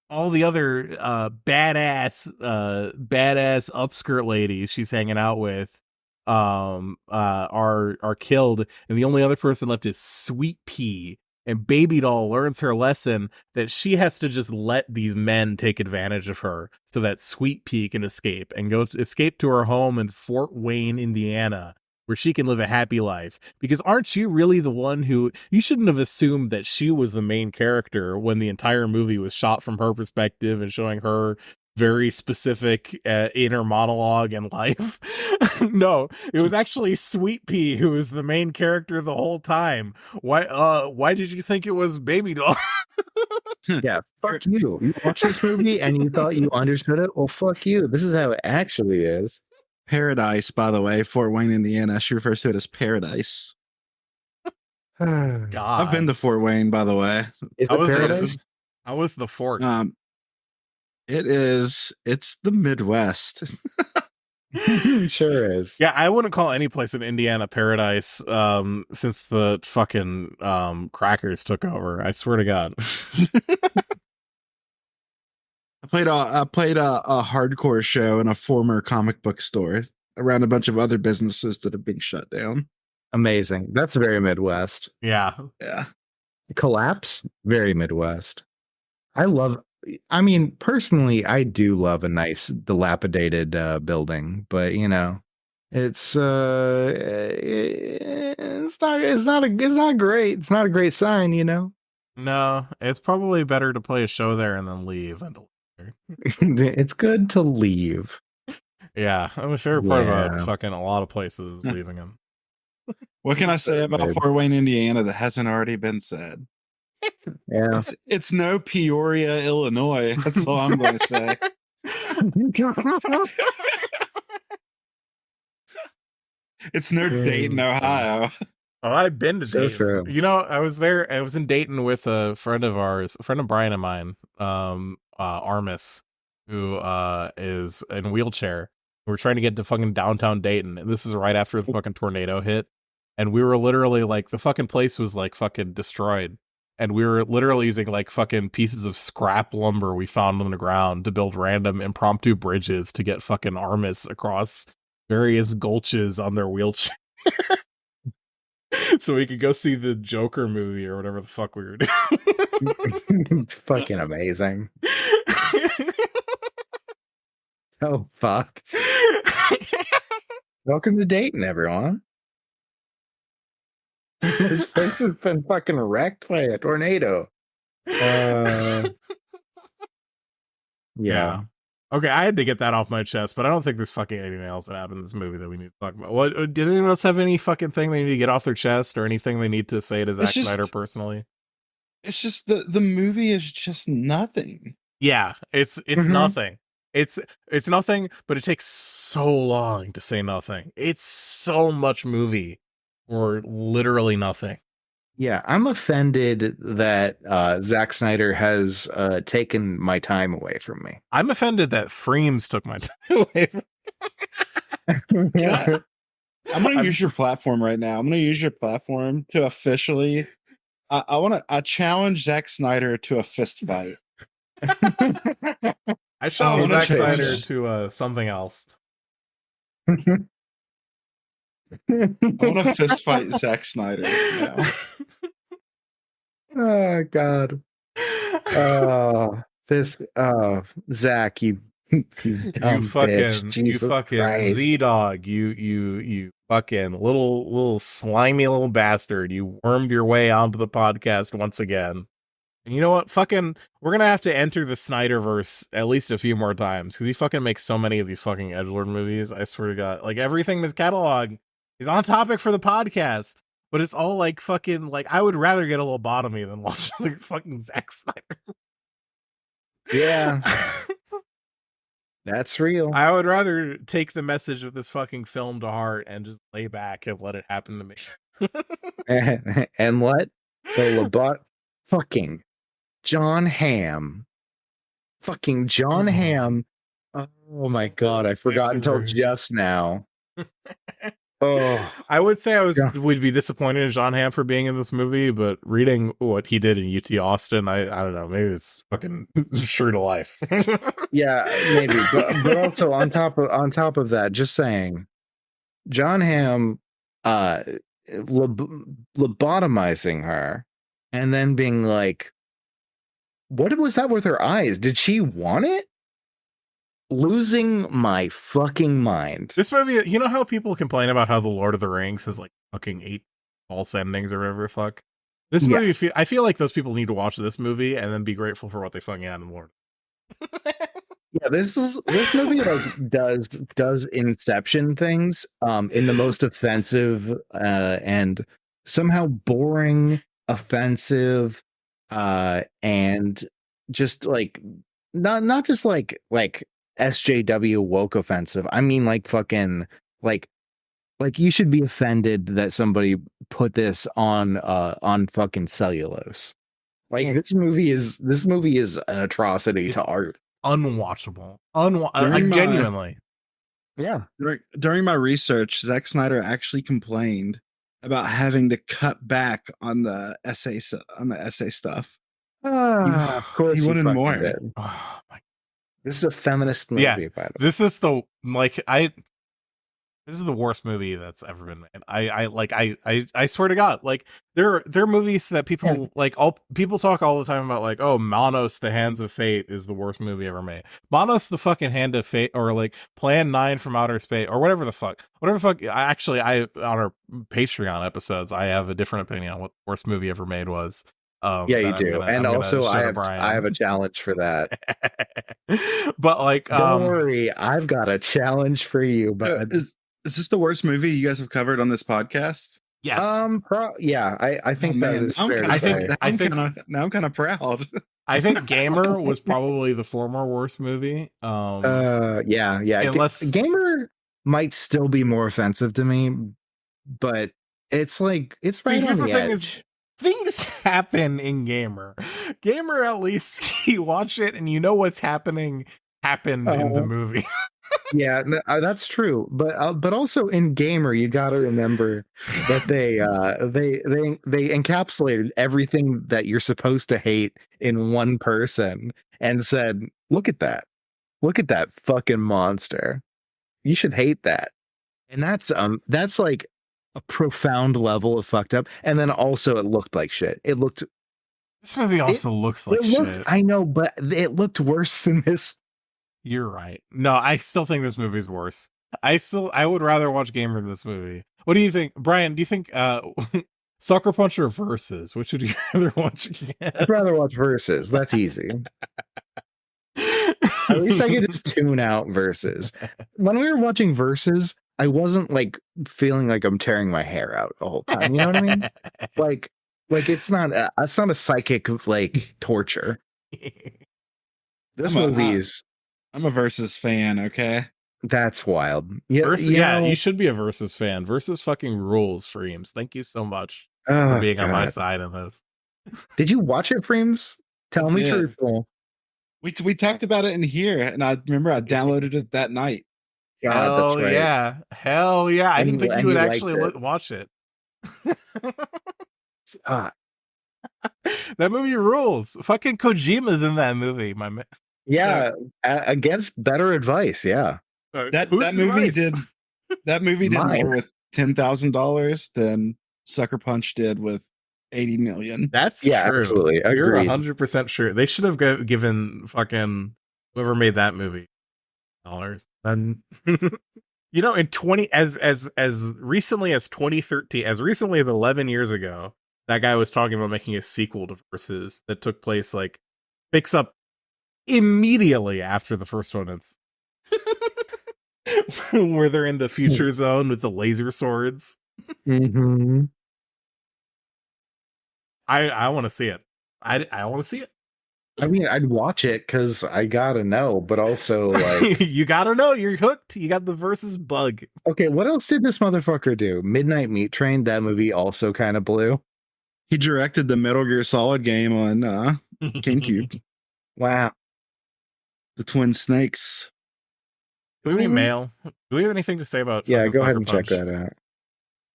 all the other badass upskirt ladies she's hanging out with are killed, and the only other person left is Sweet Pea. And Baby Doll learns her lesson that she has to just let these men take advantage of her so that Sweet Pea can escape to her home in Fort Wayne, Indiana, where she can live a happy life. Because aren't you really the one who, you shouldn't have assumed that she was the main character when the entire movie was shot from her perspective and showing her very specific inner monologue in life. No, it was actually Sweet Pea who was the main character the whole time. Why did you think it was Baby Doll? Yeah, fuck you. You watched this movie and you thought you understood it? Well, fuck you. This is how it actually is. Paradise, by the way, Fort Wayne, Indiana. She refers to it as Paradise. God. I've been to Fort Wayne, by the way. How was the fort? It's the Midwest. Sure is. Yeah, I wouldn't call any place in Indiana paradise since the fucking crackers took over. I swear to God. I played a hardcore show in a former comic book store around a bunch of other businesses that have been shut down. Amazing. That's very Midwest. Yeah. Collapse, very Midwest. Personally, I do love a nice dilapidated building, but you know, it's not great. It's not a great sign, you know. No, it's probably better to play a show there and then leave than to live there. It's good to leave. Yeah, I'm a favorite part about fucking a lot of places leaving them. What can I say about Fort Wayne, Indiana that hasn't already been said? Yeah, it's no Peoria, Illinois. That's all I'm going to say. It's no Dayton, Ohio. Oh, I've been to So Dayton. true. You know, I was there. I was in Dayton with a friend of ours, a friend of Brian and mine, Armis, who is in a wheelchair. We were trying to get to fucking downtown Dayton, and this is right after the fucking tornado hit. And we were literally like, the fucking place was like fucking destroyed. And we were literally using like fucking pieces of scrap lumber we found on the ground to build random impromptu bridges to get fucking Armis across various gulches on their wheelchair. So we could go see the Joker movie or whatever the fuck we were doing. It's fucking amazing. So fucked. Welcome to Dayton, everyone. This place has been fucking wrecked by a tornado. Yeah. Okay, I had to get that off my chest, but I don't think there's fucking anything else that happened in this movie that we need to talk about. What did anyone else have any fucking thing they need to get off their chest or anything they need to say to Zack Snyder personally? It's just the movie is just nothing. Yeah, it's nothing. It's nothing, but it takes so long to say nothing. It's so much movie or literally nothing. Yeah, I'm offended that Zack Snyder has taken my time away from me. I'm offended that Freemz took my time away from Yeah. I'm gonna use your platform right now. I'm gonna use your platform to officially. I challenge Zack Snyder to a fist fight. I challenge Zack change Snyder it. to something else. I want to fist fight Zack Snyder now. Oh God. Zach, you You fucking Z-Dog, you fucking little slimy little bastard. You wormed your way onto the podcast once again. And you know what? Fucking, we're gonna have to enter the Snyderverse at least a few more times because he fucking makes so many of these fucking edgelord movies. I swear to God, like everything in his catalog is on topic for the podcast, but it's all like fucking like I would rather get a lobotomy than watch like fucking Zack Snyder. Yeah. That's real. I would rather take the message of this fucking film to heart and just lay back and let it happen to me. And let the fucking John Hamm. Fucking John Hamm. Oh my God, I forgot until just now. Oh, I would say would be disappointed in John Hamm for being in this movie, but reading what he did in UT Austin, I don't know, maybe it's fucking true to life. Yeah, maybe, but also on top of that, just saying, John Hamm lobotomizing her and then being like, what was that with her eyes? Did she want it? Losing my fucking mind. This movie, you know how people complain about how the Lord of the Rings has like fucking 8 false endings or whatever the fuck? This movie, I feel like those people need to watch this movie and then be grateful for what they fucking had in the Lord. Yeah, this movie like does Inception things in the most offensive and somehow boring, offensive, and just like not just like SJW woke offensive. I mean like fucking like you should be offended that somebody put this on fucking cellulose. Like this movie is an atrocity to art. Unwatchable. Genuinely. Yeah. During my research, Zack Snyder actually complained about having to cut back on the essay stuff. Of course he wanted more. Oh my. This is a feminist movie, by the way. This is the this is the worst movie that's ever been made. I swear to God, like there are movies that people people talk all the time about, like, oh, Manos, The Hands of Fate is the worst movie ever made. Manos, The fucking Hand of Fate, or like Plan 9 from Outer Space, or whatever the fuck. I on our Patreon episodes, I have a different opinion on what the worst movie ever made was. Yeah, you do. And also I have a challenge for that. But like, don't worry, I've got a challenge for you. But is this the worst movie you guys have covered on this podcast? Yes. I think that is fair to say. Now I'm kind of proud. I think Gamer was probably the former worst movie. Yeah. Unless Gamer might still be more offensive to me, but It's like it's See, right here's on the the thing: edge. things happen in Gamer. Gamer, at least you watch it and you know what's happened in the movie. Yeah, that's true. But also in Gamer, you got to remember that they encapsulated everything that you're supposed to hate in one person and said, "Look at that! Look at that fucking monster! You should hate that." And that's like a profound level of fucked up. And then also, it looked like shit. This movie also looks like shit. I know, but it looked worse than this. You're right. No, I still think this movie's worse. I would rather watch Gamer than this movie. What do you think, Brian? Do you think Sucker Punch or Versus? Which would you rather watch again? I'd rather watch Versus. That's easy. At least I could just tune out Versus. When we were watching Versus, I wasn't like feeling like I'm tearing my hair out the whole time. You know what I mean? Like it's not a psychic like torture. This movie's. I'm a Versus fan. Okay, that's wild. Yeah, Versus, you should be a Versus fan. Versus fucking rules, Freemz. Thank you so much for being on my side in this. Did you watch it, Freemz? Tell me truthful. We talked about it in here, and I remember I downloaded it that night. God, that's right. Hell yeah! I didn't think you would actually watch it. That movie rules. Fucking Kojima's in that movie, my man. Yeah, against better advice. Yeah, that movie did more with $10,000 than Sucker Punch did with 80 million. That's true. Absolutely. You're 100% sure. They should have given fucking whoever made that movie dollars. And you know, in as recently as 2013, as recently as 11 years ago, that guy was talking about making a sequel to Versus that took place picks up immediately after the first one. It's where they're in the future zone with the laser swords. Mm-hmm. I want to see it. I want to see it. I mean, I'd watch it because I gotta know, but also like you gotta know, you're hooked. You got the Versus bug. Okay, what else did this motherfucker do? Midnight Meat Train. That movie also kind of blew. He directed the Metal Gear Solid game on GameCube. Wow. The Twin Snakes. Do we have any mail? Do we have anything to say about? Yeah, go ahead and Punch? check that out.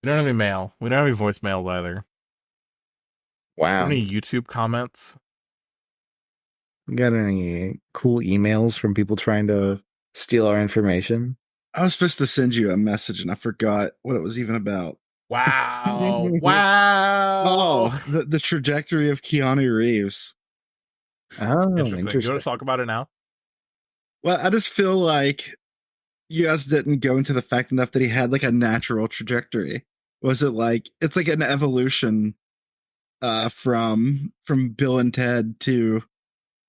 We don't have any mail. We don't have any voicemail either. Wow. Any YouTube comments? Got any cool emails from people trying to steal our information? I was supposed to send you a message and I forgot what it was even about. Wow. Wow. Oh, the trajectory of Keanu Reeves. Oh, interesting. You want to talk about it now? Well, I just feel like you guys didn't go into the fact enough that he had like a natural trajectory. Was it like it's like an evolution from Bill and Ted to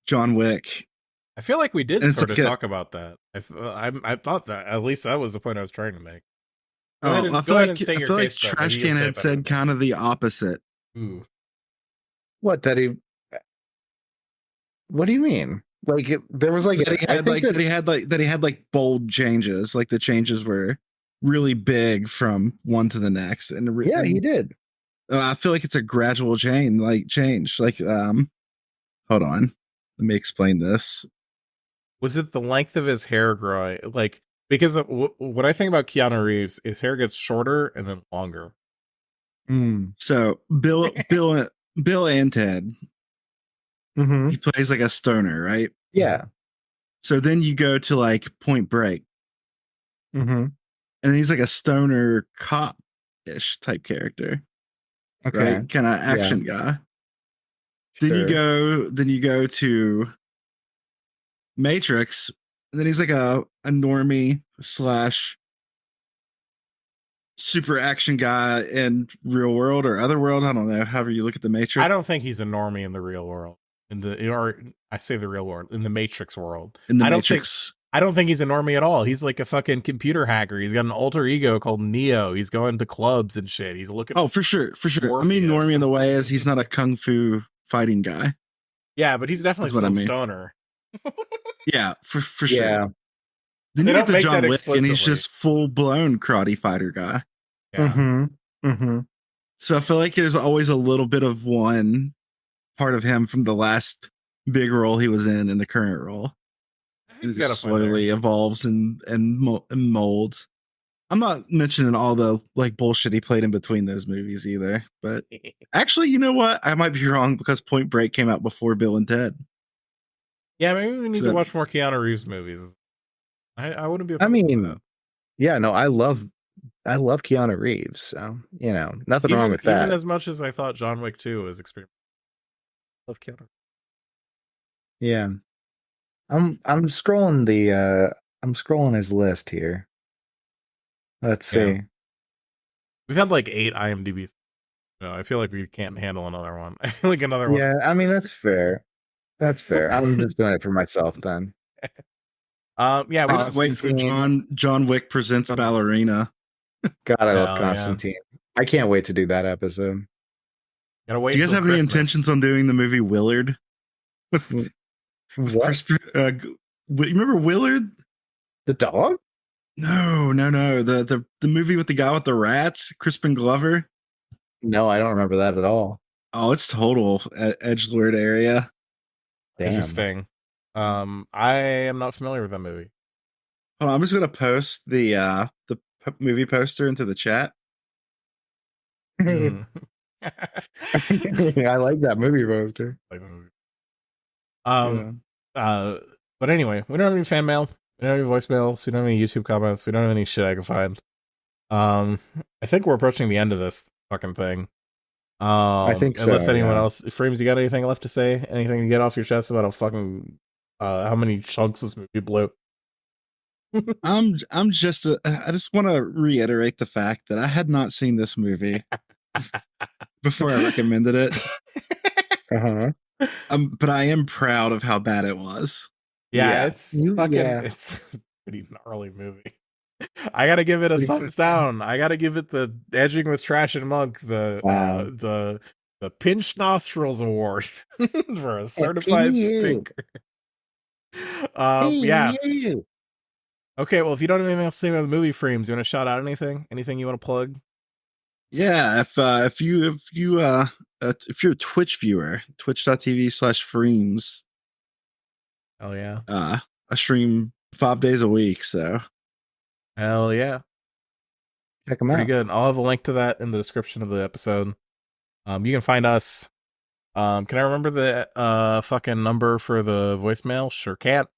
John Wick? I feel like we did sort of talk about that. I thought that at least that was the point I was trying to make. I feel like Trash Can had said kind of the opposite. Ooh. What that he? What do you mean? Like there was like that he had like bold changes. Like the changes were really big from one to the next. And he did. I feel like it's a gradual change. Like hold on, let me explain this. Was it the length of his hair growing? Like because what I think about Keanu Reeves, his hair gets shorter and then longer. So Bill and Ted. Mm-hmm. He plays like a stoner, right? Yeah. So then you go to like Point Break. Mm-hmm. And he's like a stoner cop-ish type character. Okay. Right? Kind of action guy. Sure. Then you go to Matrix, and then he's like a normie / super action guy in real world or other world. I don't know. However you look at the Matrix. I don't think he's a normie in the real world. I say the real world, in the Matrix world. In the Matrix. I don't think he's a normie at all. He's like a fucking computer hacker. He's got an alter ego called Neo. He's going to clubs and shit. He's looking. Oh, for sure. Morpheus. I mean, normie in the way is he's not a kung fu fighting guy. Yeah, but he's definitely still a stoner. Yeah, for sure. Yeah. Then you get to John Wick, and he's just full blown karate fighter guy. Yeah. Mm-hmm. Mm-hmm. So I feel like there's always a little bit of one part of him from the last big role he was in the current role. And it just slowly evolves and molds. I'm not mentioning all the like bullshit he played in between those movies either. But actually, you know what? I might be wrong because Point Break came out before Bill and Ted. Yeah, maybe we need to watch more Keanu Reeves movies. I wouldn't be. I mean, yeah, no, I love Keanu Reeves. So nothing wrong with that. Even as much as I thought John Wick 2 was extreme. Love Keanu. Yeah, I'm scrolling I'm scrolling his list here. Let's see. Yeah. We've had like 8 IMDb's. No, I feel like we can't handle another one. I feel like another one. Yeah, I mean that's fair. That's fair. I'm just doing it for myself then. Yeah, we wait for John Wick presents Ballerina. God, I love Constantine. Yeah. I can't wait to do that episode. Gotta wait. Do you guys have any intentions on doing the movie Willard? What? You remember Willard? The dog? No. The movie with the guy with the rats, Crispin Glover. No, I don't remember that at all. Oh, it's total edgelord area. Damn. Interesting. I am not familiar with that movie. Hold on, I'm just gonna post the movie poster into the chat. I like that movie poster. But anyway, we don't have any fan mail. We don't have any voicemails. We don't have any YouTube comments. We don't have any shit I can find. I think we're approaching the end of this fucking thing. I think so. Unless anyone else, Freemz, you got anything left to say? Anything to get off your chest about how many chunks this movie blew? I just want to reiterate the fact that I had not seen this movie before I recommended it. But I am proud of how bad it was. Yeah. It's a pretty gnarly movie. I gotta give it a thumbs down. I gotta give it the Edging with Trash and Monk, the Pinch Nostrils Award for a certified stinker. Yeah. Okay, well, if you don't have anything else to say about the movie, Freemz, you want to shout out anything? Anything you want to plug? Yeah, if you're a Twitch viewer, twitch.tv/Freemz. Hell yeah. I stream 5 days a week, so hell yeah. Check them out. Pretty good. I'll have a link to that in the description of the episode. You can find us. Can I remember the fucking number for the voicemail? Sure can't.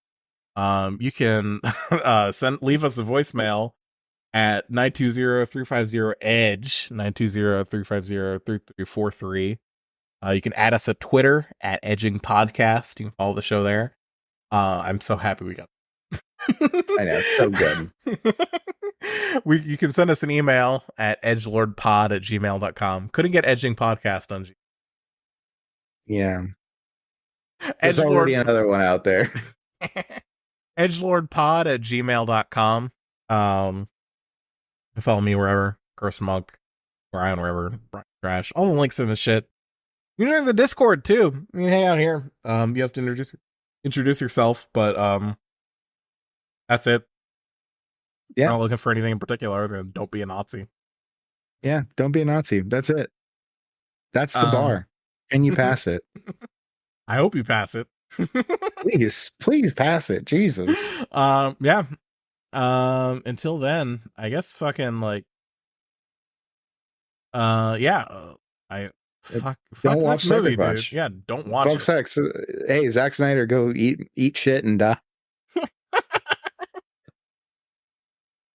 You can leave us a voicemail at 920-350-EDGE, 920-350-3343. You can add us at Twitter at Edging Podcast. You can follow the show there. I'm so happy we got I know, so good. You can send us an email at edgelordpod@gmail.com. Couldn't get Edging Podcast on Yeah. There's already another one out there. edgelordpod@gmail.com. Follow me wherever. cursedmonk, Brian, wherever. Briantrash. All the links in the shit. You can join the Discord too. You can hang out here. You have to introduce yourself, but that's it. Yeah. I'm not looking for anything in particular other than don't be a Nazi. Yeah, don't be a Nazi. That's it. That's the bar. Can you pass it? I hope you pass it. Please pass it. Jesus. Yeah. Until then, I guess fucking like fuck don't this watch movie, Sucker Punch. dude. Yeah, don't watch Fuck it. sex. Hey, Zack Snyder, go eat shit and die.